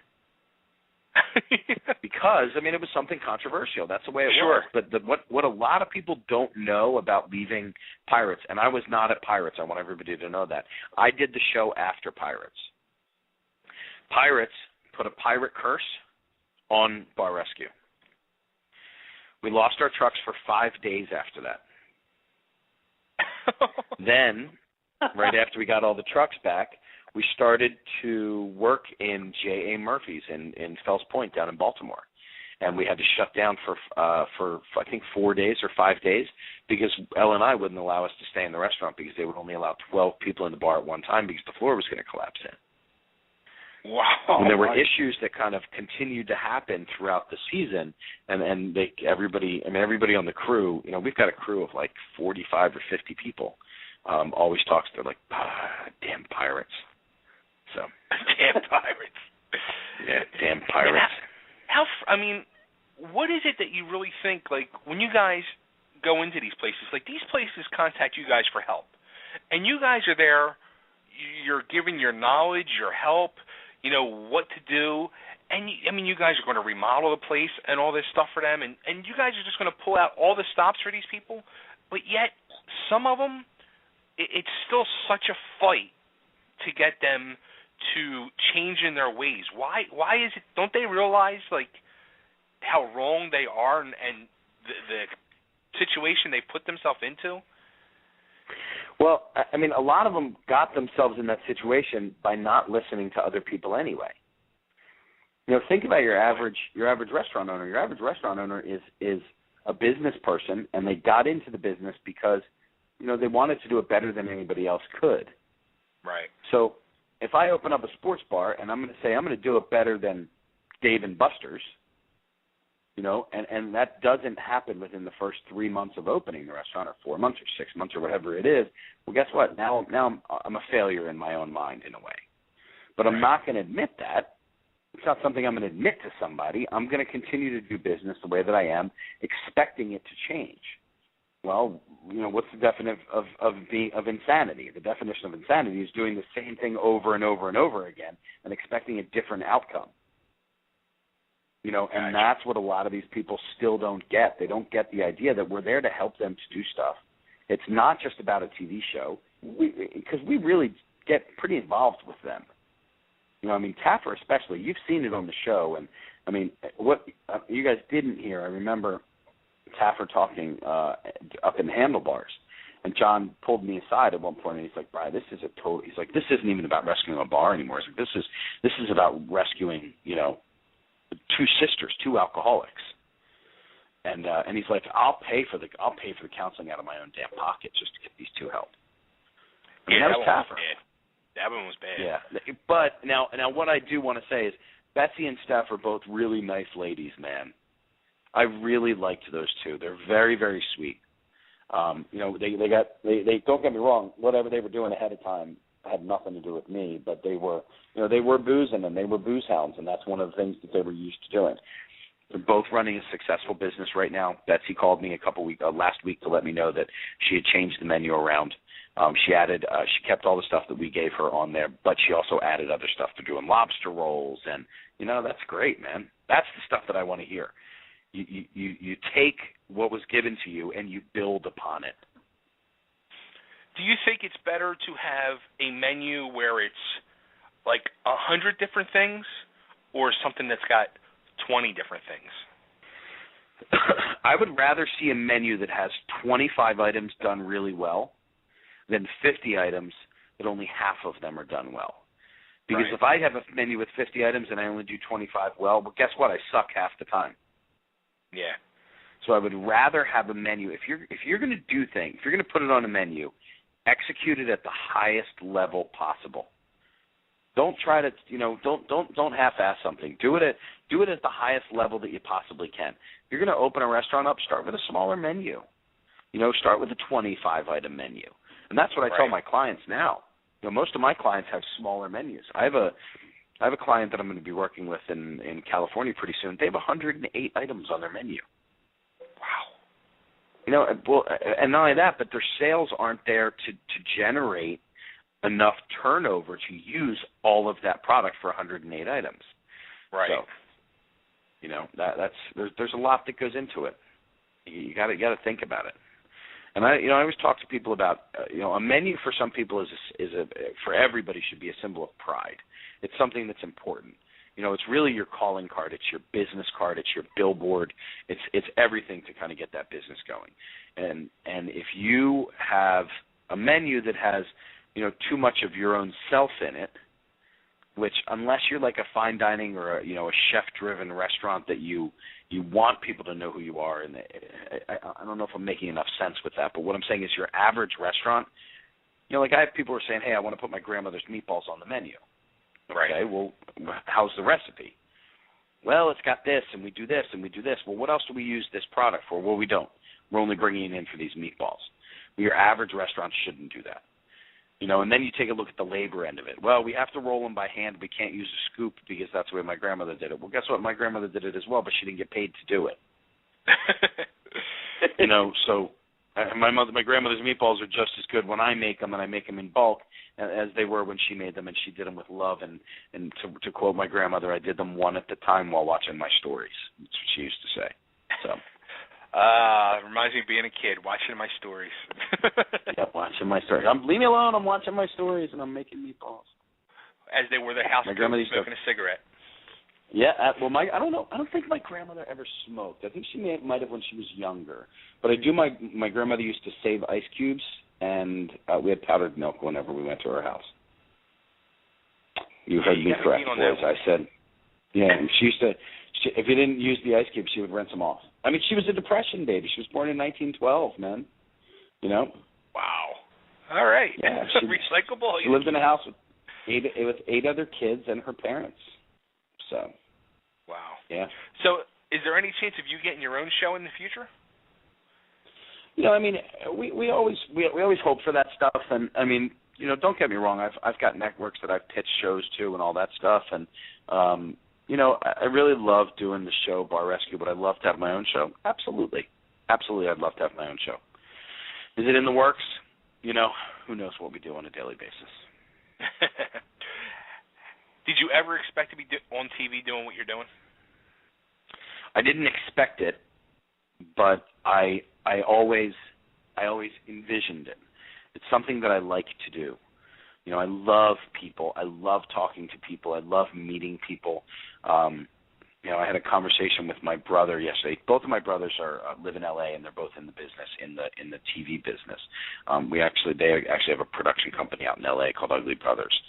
Because, it was something controversial. That's the way it was. But what a lot of people don't know about leaving Pirates, and I was not at Pirates, I want everybody to know that. I did the show after Pirates. Pirates put a pirate curse on Bar Rescue. We lost our trucks for 5 days after that. Then, right after we got all the trucks back, we started to work in J.A. Murphy's in Fells Point down in Baltimore. And we had to shut down for I think 4 days or 5 days because L&I wouldn't allow us to stay in the restaurant because they would only allow 12 people in the bar at one time because the floor was going to collapse in. Wow. And there were issues that kind of continued to happen throughout the season, and everybody on the crew, we've got a crew of like 45 or 50 people, always talks, they're like, damn Pirates. So damn Pirates. Yeah, damn Pirates. What is it that you really think, like, when you guys go into these places, like these places contact you guys for help, and you guys are there, you're giving your knowledge, your help, what to do, and you guys are going to remodel the place and all this stuff for them, and you guys are just going to pull out all the stops for these people, but yet some of them, it's still such a fight to get them to change in their ways. Why is it? Don't they realize like how wrong they are and the situation they put themselves into? Well, a lot of them got themselves in that situation by not listening to other people anyway. Think about your average restaurant owner. Your average restaurant owner is a business person, and they got into the business because they wanted to do it better than anybody else could. Right. So if I open up a sports bar and I'm going to say I'm going to do it better than Dave and Buster's, and that doesn't happen within the first 3 months of opening the restaurant, or 4 months, or 6 months, or whatever it is. Well, guess what? Now I'm a failure in my own mind in a way. But I'm not going to admit that. It's not something I'm going to admit to somebody. I'm going to continue to do business the way that I am, expecting it to change. Well, what's the definition of insanity? The definition of insanity is doing the same thing over and over and over again and expecting a different outcome. And that's what a lot of these people still don't get. They don't get the idea that we're there to help them to do stuff. It's not just about a TV show, because we really get pretty involved with them. Taffer especially, you've seen it on the show. And, what you guys didn't hear, I remember Taffer talking up in Handlebars. And John pulled me aside at one point, and he's like, "Brian, this isn't even about rescuing a bar anymore. He's like, this is about rescuing, two sisters, two alcoholics." And he's like, I'll pay for the counseling out of my own damn pocket just to get these two help. That was Taffer. That one was bad. Yeah, but now what I do want to say is Betsy and Steph are both really nice ladies, man. I really liked those two. They're very, very sweet. They don't get me wrong. Whatever they were doing ahead of time had nothing to do with me, but they were boozing, and they were booze hounds, and that's one of the things that they were used to doing. They're both running a successful business right now. Betsy called me last week to let me know that she had changed the menu around. She kept all the stuff that we gave her on there, but she also added other stuff to doing lobster rolls, and that's great, man. That's the stuff that I want to hear. You take what was given to you and you build upon it. Do you think it's better to have a menu where it's like 100 different things, or something that's got 20 different things? I would rather see a menu that has 25 items done really well than 50 items that only half of them are done well. Because if I have a menu with 50 items and I only do 25 well guess what? I suck half the time. Yeah. So I would rather have a menu. If you're going to do things, if you're going to put it on a menu, execute it at the highest level possible. Don't try to, don't half-ass something. Do it at the highest level that you possibly can. If you're going to open a restaurant up, start with a smaller menu. Start with a 25-item menu. And that's what I tell my clients now. Most of my clients have smaller menus. I have a client that I'm going to be working with in California pretty soon. They have 108 items on their menu. Wow. And not only that, but their sales aren't there to generate enough turnover to use all of that product for 108 items. Right. So, there's a lot that goes into it. You got to think about it. And I always talk to people about a menu for some people for everybody should be a symbol of pride. It's something that's important. It's really your calling card. It's your business card. It's your billboard. It's everything to kind of get that business going. And if you have a menu that has too much of your own self in it, which unless you're like a fine dining or a chef-driven restaurant that you want people to know who you are, and I don't know if I'm making enough sense with that, but what I'm saying is your average restaurant, like I have people who are saying, hey, I want to put my grandmother's meatballs on the menu. Right. Okay, well, how's the recipe? Well, it's got this, and we do this, and we do this. Well, what else do we use this product for? Well, we don't. We're only bringing it in for these meatballs. Well, your average restaurant shouldn't do that. And then you take a look at the labor end of it. Well, we have to roll them by hand. We can't use a scoop because that's the way my grandmother did it. Well, guess what? My grandmother did it as well, but she didn't get paid to do it. So my grandmother's meatballs are just as good when I make them, and I make them in bulk, as they were when she made them, and she did them with love. And to quote my grandmother, I did them one at a time while watching my stories. That's what she used to say. So. Reminds me of being a kid, watching my stories. Yeah, watching my stories. Leave me alone. I'm watching my stories, and I'm making meatballs. As they were the house cook smoking a cigarette. Yeah, I don't know. I don't think my grandmother ever smoked. I think she might have when she was younger. But I do. My grandmother used to save ice cubes, and we had powdered milk whenever we went to her house. You heard me correct, boys. I said, yeah. She used to. If you didn't use the ice cubes, she would rinse them off. I mean, she was a Depression baby. She was born in 1912, man. Wow. All right. Yeah, recyclable. She lived in a house with eight other kids and her parents. So. Wow. Yeah. So, is there any chance of you getting your own show in the future? I mean, we always hope for that stuff, and I mean, don't get me wrong. I've got networks that I've pitched shows to and all that stuff, and I really love doing the show Bar Rescue, but I'd love to have my own show. Absolutely, I'd love to have my own show. Is it in the works? Who knows what we do on a daily basis. Did you ever expect to be on TV doing what you're doing? I didn't expect it, but I always envisioned it. It's something that I like to do. I love people. I love talking to people. I love meeting people. I had a conversation with my brother yesterday. Both of my brothers live in LA, and they're both in the business, in the TV business. They actually have a production company out in LA called Ugly Brothers.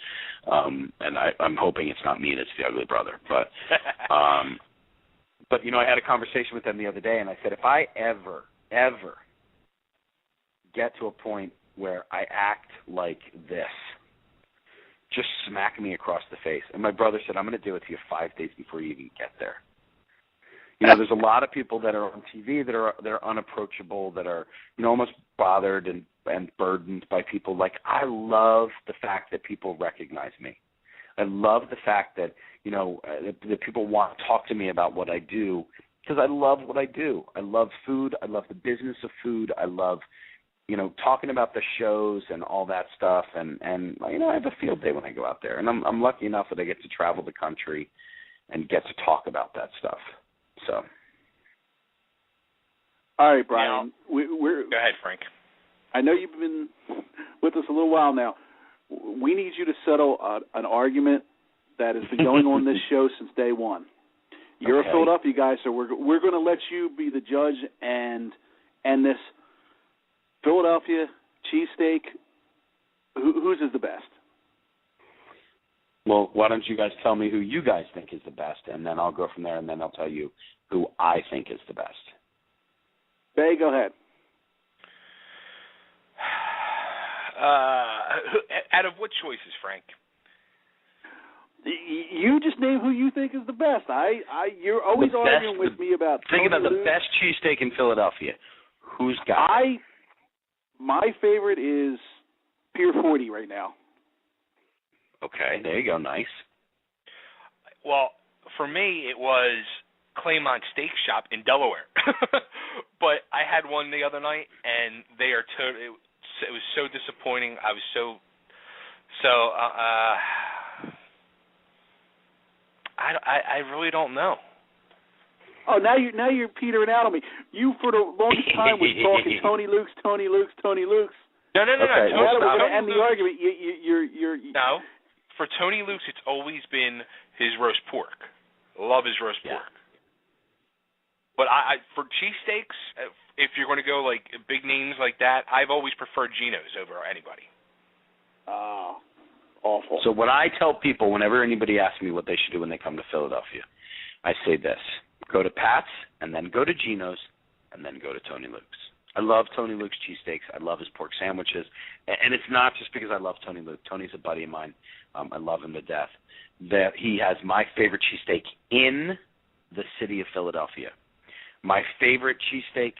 And I'm hoping it's not me that's the ugly brother, but I had a conversation with them the other day, and I said, if I ever get to a point where I act like this, just smack me across the face. And my brother said, I'm going to do it to you 5 days before you even get there. There's a lot of people that are on TV that are unapproachable, that are, almost bothered and burdened by people. Like, I love the fact that people recognize me. I love the fact that, that people want to talk to me about what I do, because I love what I do. I love food. I love the business of food. I love, talking about the shows and all that stuff. And I have a field day when I go out there. And I'm lucky enough that I get to travel the country and get to talk about that stuff. So. All right, Brian. We're go ahead, Frank. I know you've been with us a little while now. We need you to settle an argument that has been going on this show since day one. You're a Philadelphia guy, so we're going to let you be the judge and this Philadelphia cheesesteak. Whose is the best? Well, why don't you guys tell me who you guys think is the best, and then I'll go from there, and then I'll tell you who I think is the best. Bay, go ahead. Out of what choices, Frank? You just name who you think is the best. You're always arguing with me about. Think about the best cheesesteak in Philadelphia. Who's got it? My favorite is Pier 40 right now. Okay, there you go. Nice. Well, for me, it was Claymont Steak Shop in Delaware. But I had one the other night, and they are it was so disappointing. I was I really don't know. Oh, now you're petering out on me. You for the longest time was talking Tony Luke's. No. Okay. Now that we're going to end the argument. You're No. For Tony Luke's, it's always been his roast pork. Love his roast pork. But I for cheesesteaks, if you're going to go like big names like that, I've always preferred Geno's over anybody. Oh, awful. So what I tell people whenever anybody asks me what they should do when they come to Philadelphia, I say this: go to Pat's, and then go to Geno's, and then go to Tony Luke's. I love Tony Luke's cheesesteaks. I love his pork sandwiches. And it's not just because I love Tony Luke. Tony's a buddy of mine. I love him to death. That he has my favorite cheesesteak in the city of Philadelphia. My favorite cheesesteak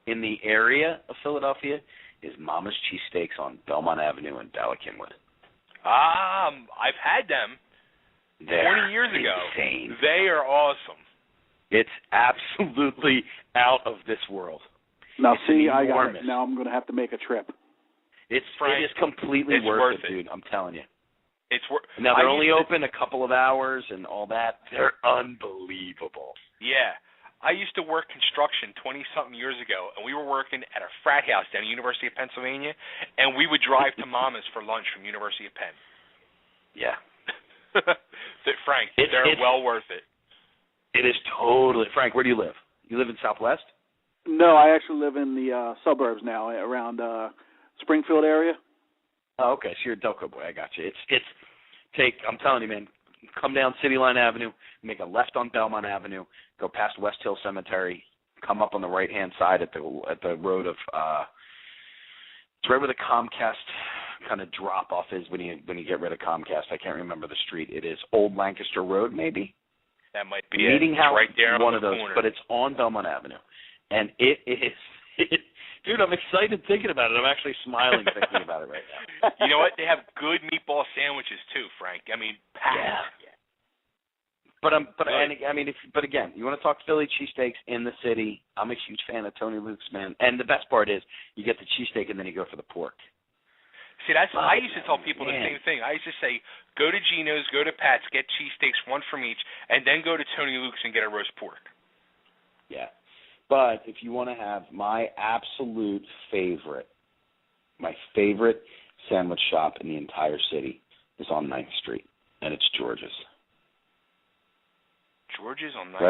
in the area of Philadelphia is Mama's Cheesesteaks on Belmont Avenue in Ballackinwood. I've had them 20 years ago. Insane. They are awesome. It's absolutely out of this world. Now, I got it. Now I'm going to have to make a trip. It is completely worth it, dude. I'm telling you. Now, they're only open a couple of hours and all that. They're unbelievable. Yeah. I used to work construction 20-something years ago, and we were working at a frat house down at the University of Pennsylvania, and we would drive to Mama's for lunch from University of Penn. Yeah. Frank, they're well worth it. It is totally. Frank, where do you live? You live in Southwest? No, I actually live in the suburbs now, around Springfield area. Oh, okay. So you're a Delco boy. I got you. I'm telling you, man, come down City Line Avenue, make a left on Belmont Avenue, go past West Hill Cemetery, come up on the right-hand side at the road of it's right where the Comcast kind of drop-off is when you get rid of Comcast. I can't remember the street. It is Old Lancaster Road, maybe? That might be Meeting House, right there one on of those, corner. but it's on Belmont Avenue. And it is, dude, I'm excited thinking about it. I'm actually smiling thinking about it right now. You know what? They have good meatball sandwiches too, Frank. I mean, packed. Yeah. But again, you want to talk Philly cheesesteaks in the city? I'm a huge fan of Tony Luke's, man. And the best part is you get the cheesesteak and then you go for the pork. See, I used to tell people the same thing. I used to say, go to Geno's, go to Pat's, get cheesesteaks, one from each, and then go to Tony Luke's and get a roast pork. Yeah. But if you want to have my absolute favorite, my favorite sandwich shop in the entire city is on 9th Street, and it's George's. George's on 9th Street?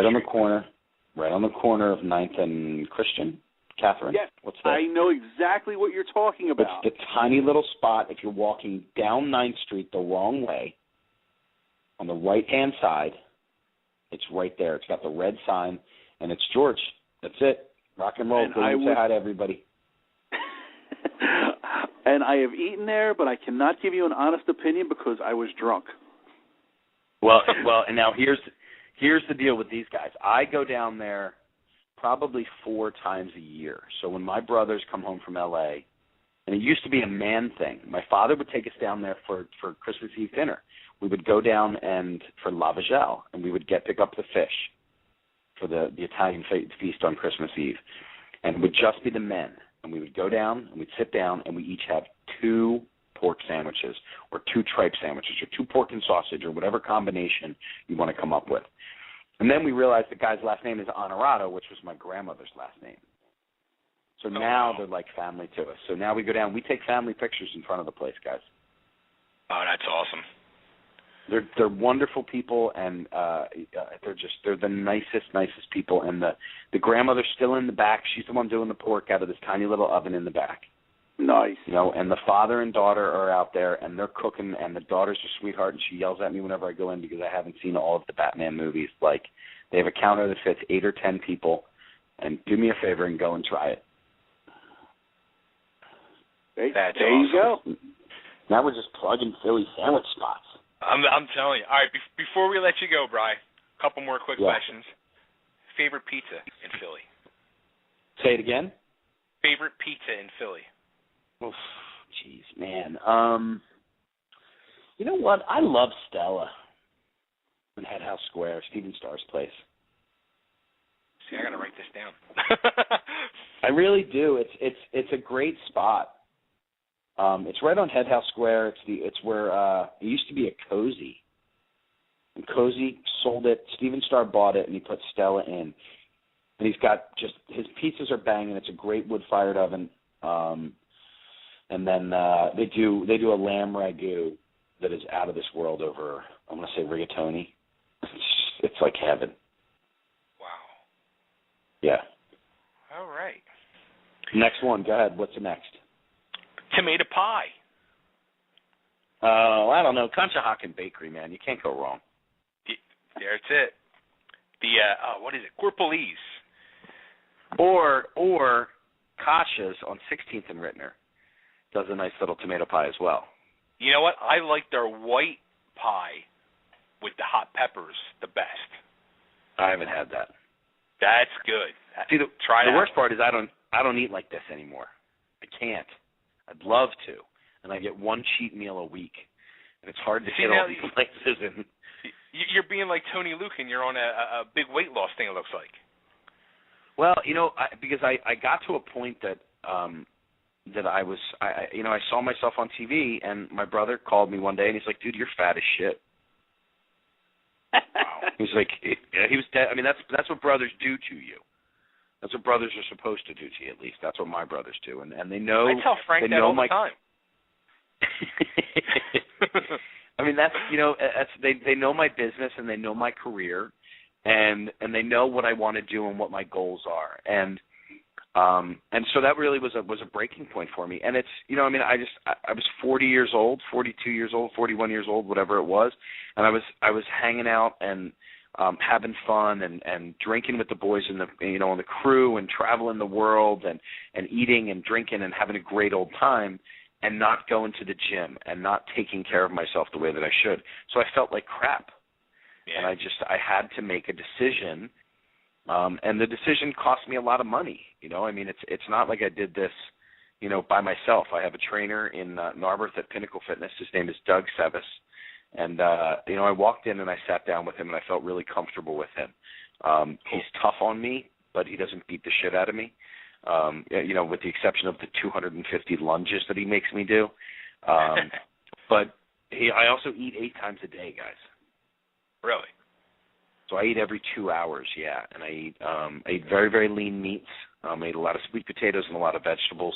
Right on the corner of 9th and Christian. Catherine? Yes, what's that? I know exactly what you're talking about. It's the tiny little spot. If you're walking down 9th Street the wrong way, on the right-hand side, it's right there. It's got the red sign, and it's George. That's it. Rock and roll. Go and say hi to everybody. And I have eaten there, but I cannot give you an honest opinion because I was drunk. Well, and now here's the deal with these guys. I go down there probably 4 times a year. So when my brothers come home from L.A., and it used to be a man thing, my father would take us down there for Christmas Eve dinner. We would go down for La Vigelle, and we would pick up the fish for the Italian feast on Christmas Eve. And it would just be the men. And we would go down, and we'd sit down, and we each have 2 pork sandwiches or 2 tripe sandwiches or 2 pork and sausage or whatever combination you want to come up with. And then we realized the guy's last name is Honorato, which was my grandmother's last name. So now they're like family to us. So now we go down. We take family pictures in front of the place, guys. Oh, that's awesome. They're wonderful people, and they're the nicest people. And the grandmother's still in the back. She's the one doing the pork out of this tiny little oven in the back. Nice. And the father and daughter are out there, and they're cooking, and the daughter's a sweetheart, and she yells at me whenever I go in because I haven't seen all of the Batman movies. Like, they have a counter that fits 8 or 10 people, and do me a favor and go and try it. There you go. Now we're just plugging Philly sandwich spots. I'm telling you. All right, before we let you go, Bri, a couple more quick questions. Favorite pizza in Philly? Say it again? Favorite pizza in Philly? Oh, jeez, man. You know what? I love Stella in Head House Square, Steven Starr's place. See, I got to write this down. I really do. It's a great spot. It's right on Head House Square. It's where it used to be a Cozy. And Cozy sold it. Steven Starr bought it, and he put Stella in. And he's got his pizzas are banging. It's a great wood-fired oven. And then they do a lamb ragu that is out of this world over, I'm going to say rigatoni. It's like heaven. Wow. Yeah. All right. Next one. Go ahead. What's the next? Tomato pie. Oh, I don't know. Conshohocken Bakery, man. You can't go wrong. There's it. The what is it? Corpolese. Or Kasha's on 16th and Rittner does a nice little tomato pie as well. You know what? I like their white pie with the hot peppers the best. I haven't had that. That's good. See, Try the it worst part is I don't eat like this anymore. I can't. I'd love to, and I get one cheat meal a week, and it's hard to hit all these places. And you're being like Tony Luke, and you're on a big weight loss thing. It looks like. Well, because I got to a point that that I saw myself on TV, and my brother called me one day, and he's like, "Dude, you're fat as shit." Wow. He's like, he was dead. I mean, that's what brothers do to you. That's what brothers are supposed to do to you, at least. That's what my brothers do, and they know. I tell Frank that all the time. I mean, they know my business and they know my career, and they know what I want to do and what my goals are, and so that really was a breaking point for me. And it's I was 40 years old, 42 years old, 41 years old, whatever it was, and I was hanging out and having fun and drinking with the boys in on the crew and traveling the world and eating and drinking and having a great old time, and not going to the gym and not taking care of myself the way that I should. So I felt like crap. Yeah. And I had to make a decision. And the decision cost me a lot of money. I mean, it's not like I did this, by myself. I have a trainer in Narberth at Pinnacle Fitness. His name is Doug Sevis. And, I walked in and I sat down with him and I felt really comfortable with him. He's tough on me, but he doesn't beat the shit out of me. With the exception of the 250 lunges that he makes me do. But I also eat 8 times a day, guys. Really? So I eat every 2 hours, yeah. And I eat very, very lean meats. I ate a lot of sweet potatoes and a lot of vegetables.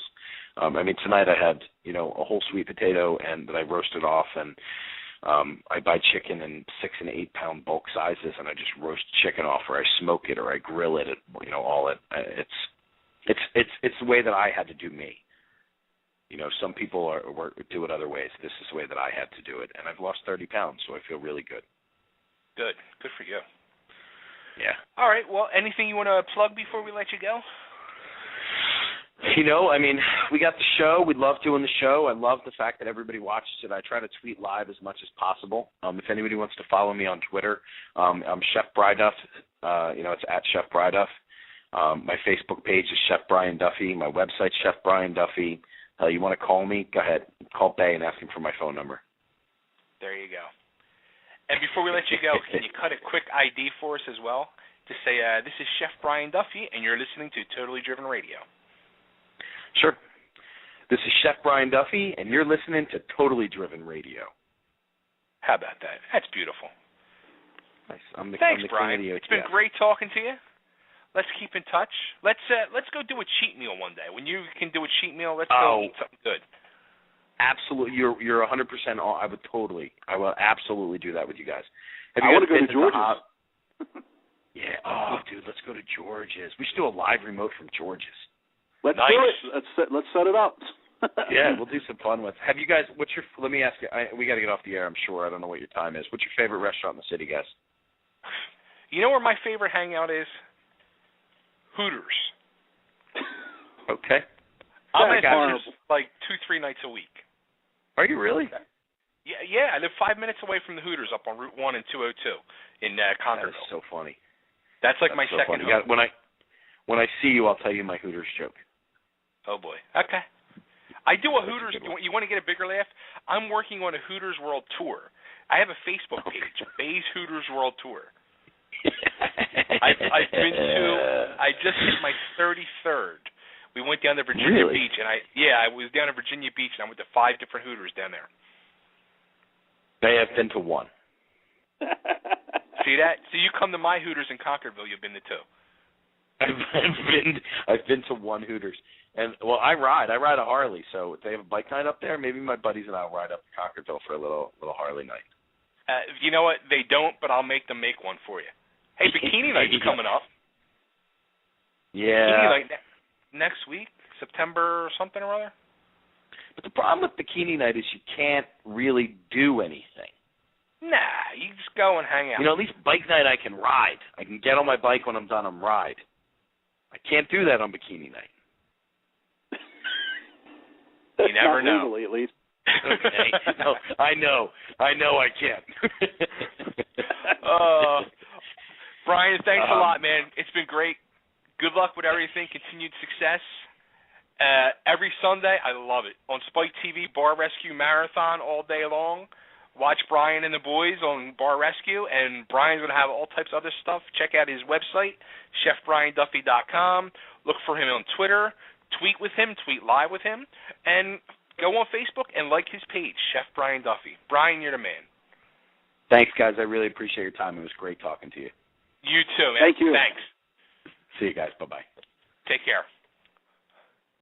Tonight I had, a whole sweet potato and that I roasted off, and I buy chicken in 6 and 8 pound bulk sizes, and I just roast chicken off, or I smoke it, or I grill it. It's the way that I had to do me. Some people do it other ways. This is the way that I had to do it, and I've lost 30 pounds, so I feel really good. Good for you. Yeah. All right. Well, anything you want to plug before we let you go? We got the show. We love doing the show. I love the fact that everybody watches it. I try to tweet live as much as possible. If anybody wants to follow me on Twitter, I'm Chef Bryduff. It's at Chef Bryduff. My Facebook page is Chef Brian Duffy. My website's Chef Brian Duffy. You want to call me? Go ahead. Call Bay and ask him for my phone number. There you go. And before we let you go, can you cut a quick ID for us as well? To say, this is Chef Brian Duffy, and you're listening to Totally Driven Radio. Sure. This is Chef Brian Duffy, and you're listening to Totally Driven Radio. How about that? That's beautiful. Nice. Thanks, Brian. It's been great talking to you. Let's keep in touch. Let's go do a cheat meal one day. When you can do a cheat meal, let's go eat something good. Absolutely, you're 100%. I will absolutely do that with you guys. Have you I want to go to George's. Yeah. Oh, dude, let's go to George's. We should do a live remote from George's. Let's do it. Let's set it up. Yeah, we'll do some fun with. Have you guys? Let me ask you. We got to get off the air. I'm sure. I don't know what your time is. What's your favorite restaurant in the city, guys? You know where my favorite hangout is? Hooters. Okay. I'm at Hooters like 2-3 nights a week. Are you really? Yeah. I live 5 minutes away from the Hooters up on Route 1 and 202 in Conkerville. That is so funny. That's like my so second funny. home. When I see you, I'll tell you my Hooters joke. Oh boy. Okay. I do a Hooters. You want to get a bigger laugh? I'm working on a Hooters World Tour. I have a Facebook page, Bay's Hooters World Tour. I've been to. I just hit my 33rd. We went down to Virginia Beach, and I was down to Virginia Beach, and I went to 5 different Hooters down there. I have been to 1. See that? So you come to my Hooters in Conkerville, you've been to 2. I've been to 1 Hooters, and I ride a Harley. So if they have a bike night up there, maybe my buddies and I'll ride up to Conkerville for a little Harley night. You know what? They don't, but I'll make them make one for you. Hey, Bikini Night's coming up. Yeah. Bikini Night next week, September something or other. But the problem with Bikini Night is you can't really do anything. Nah, you just go and hang out. At least bike night I can ride. I can get on my bike when I'm done and ride. I can't do that on Bikini Night. You never know. Legally, at least. Okay. No, I know I can't. Brian, thanks a lot, man. It's been great. Good luck with everything. Continued success. Every Sunday, I love it. On Spike TV, Bar Rescue Marathon all day long. Watch Brian and the boys on Bar Rescue, and Brian's going to have all types of other stuff. Check out his website, chefbrianduffy.com. Look for him on Twitter. Tweet with him, tweet live with him, and go on Facebook and like his page, Chef Brian Duffy. Brian, you're the man. Thanks, guys. I really appreciate your time. It was great talking to you. You too, man. Thank you. Thanks. See you guys. Bye-bye. Take care.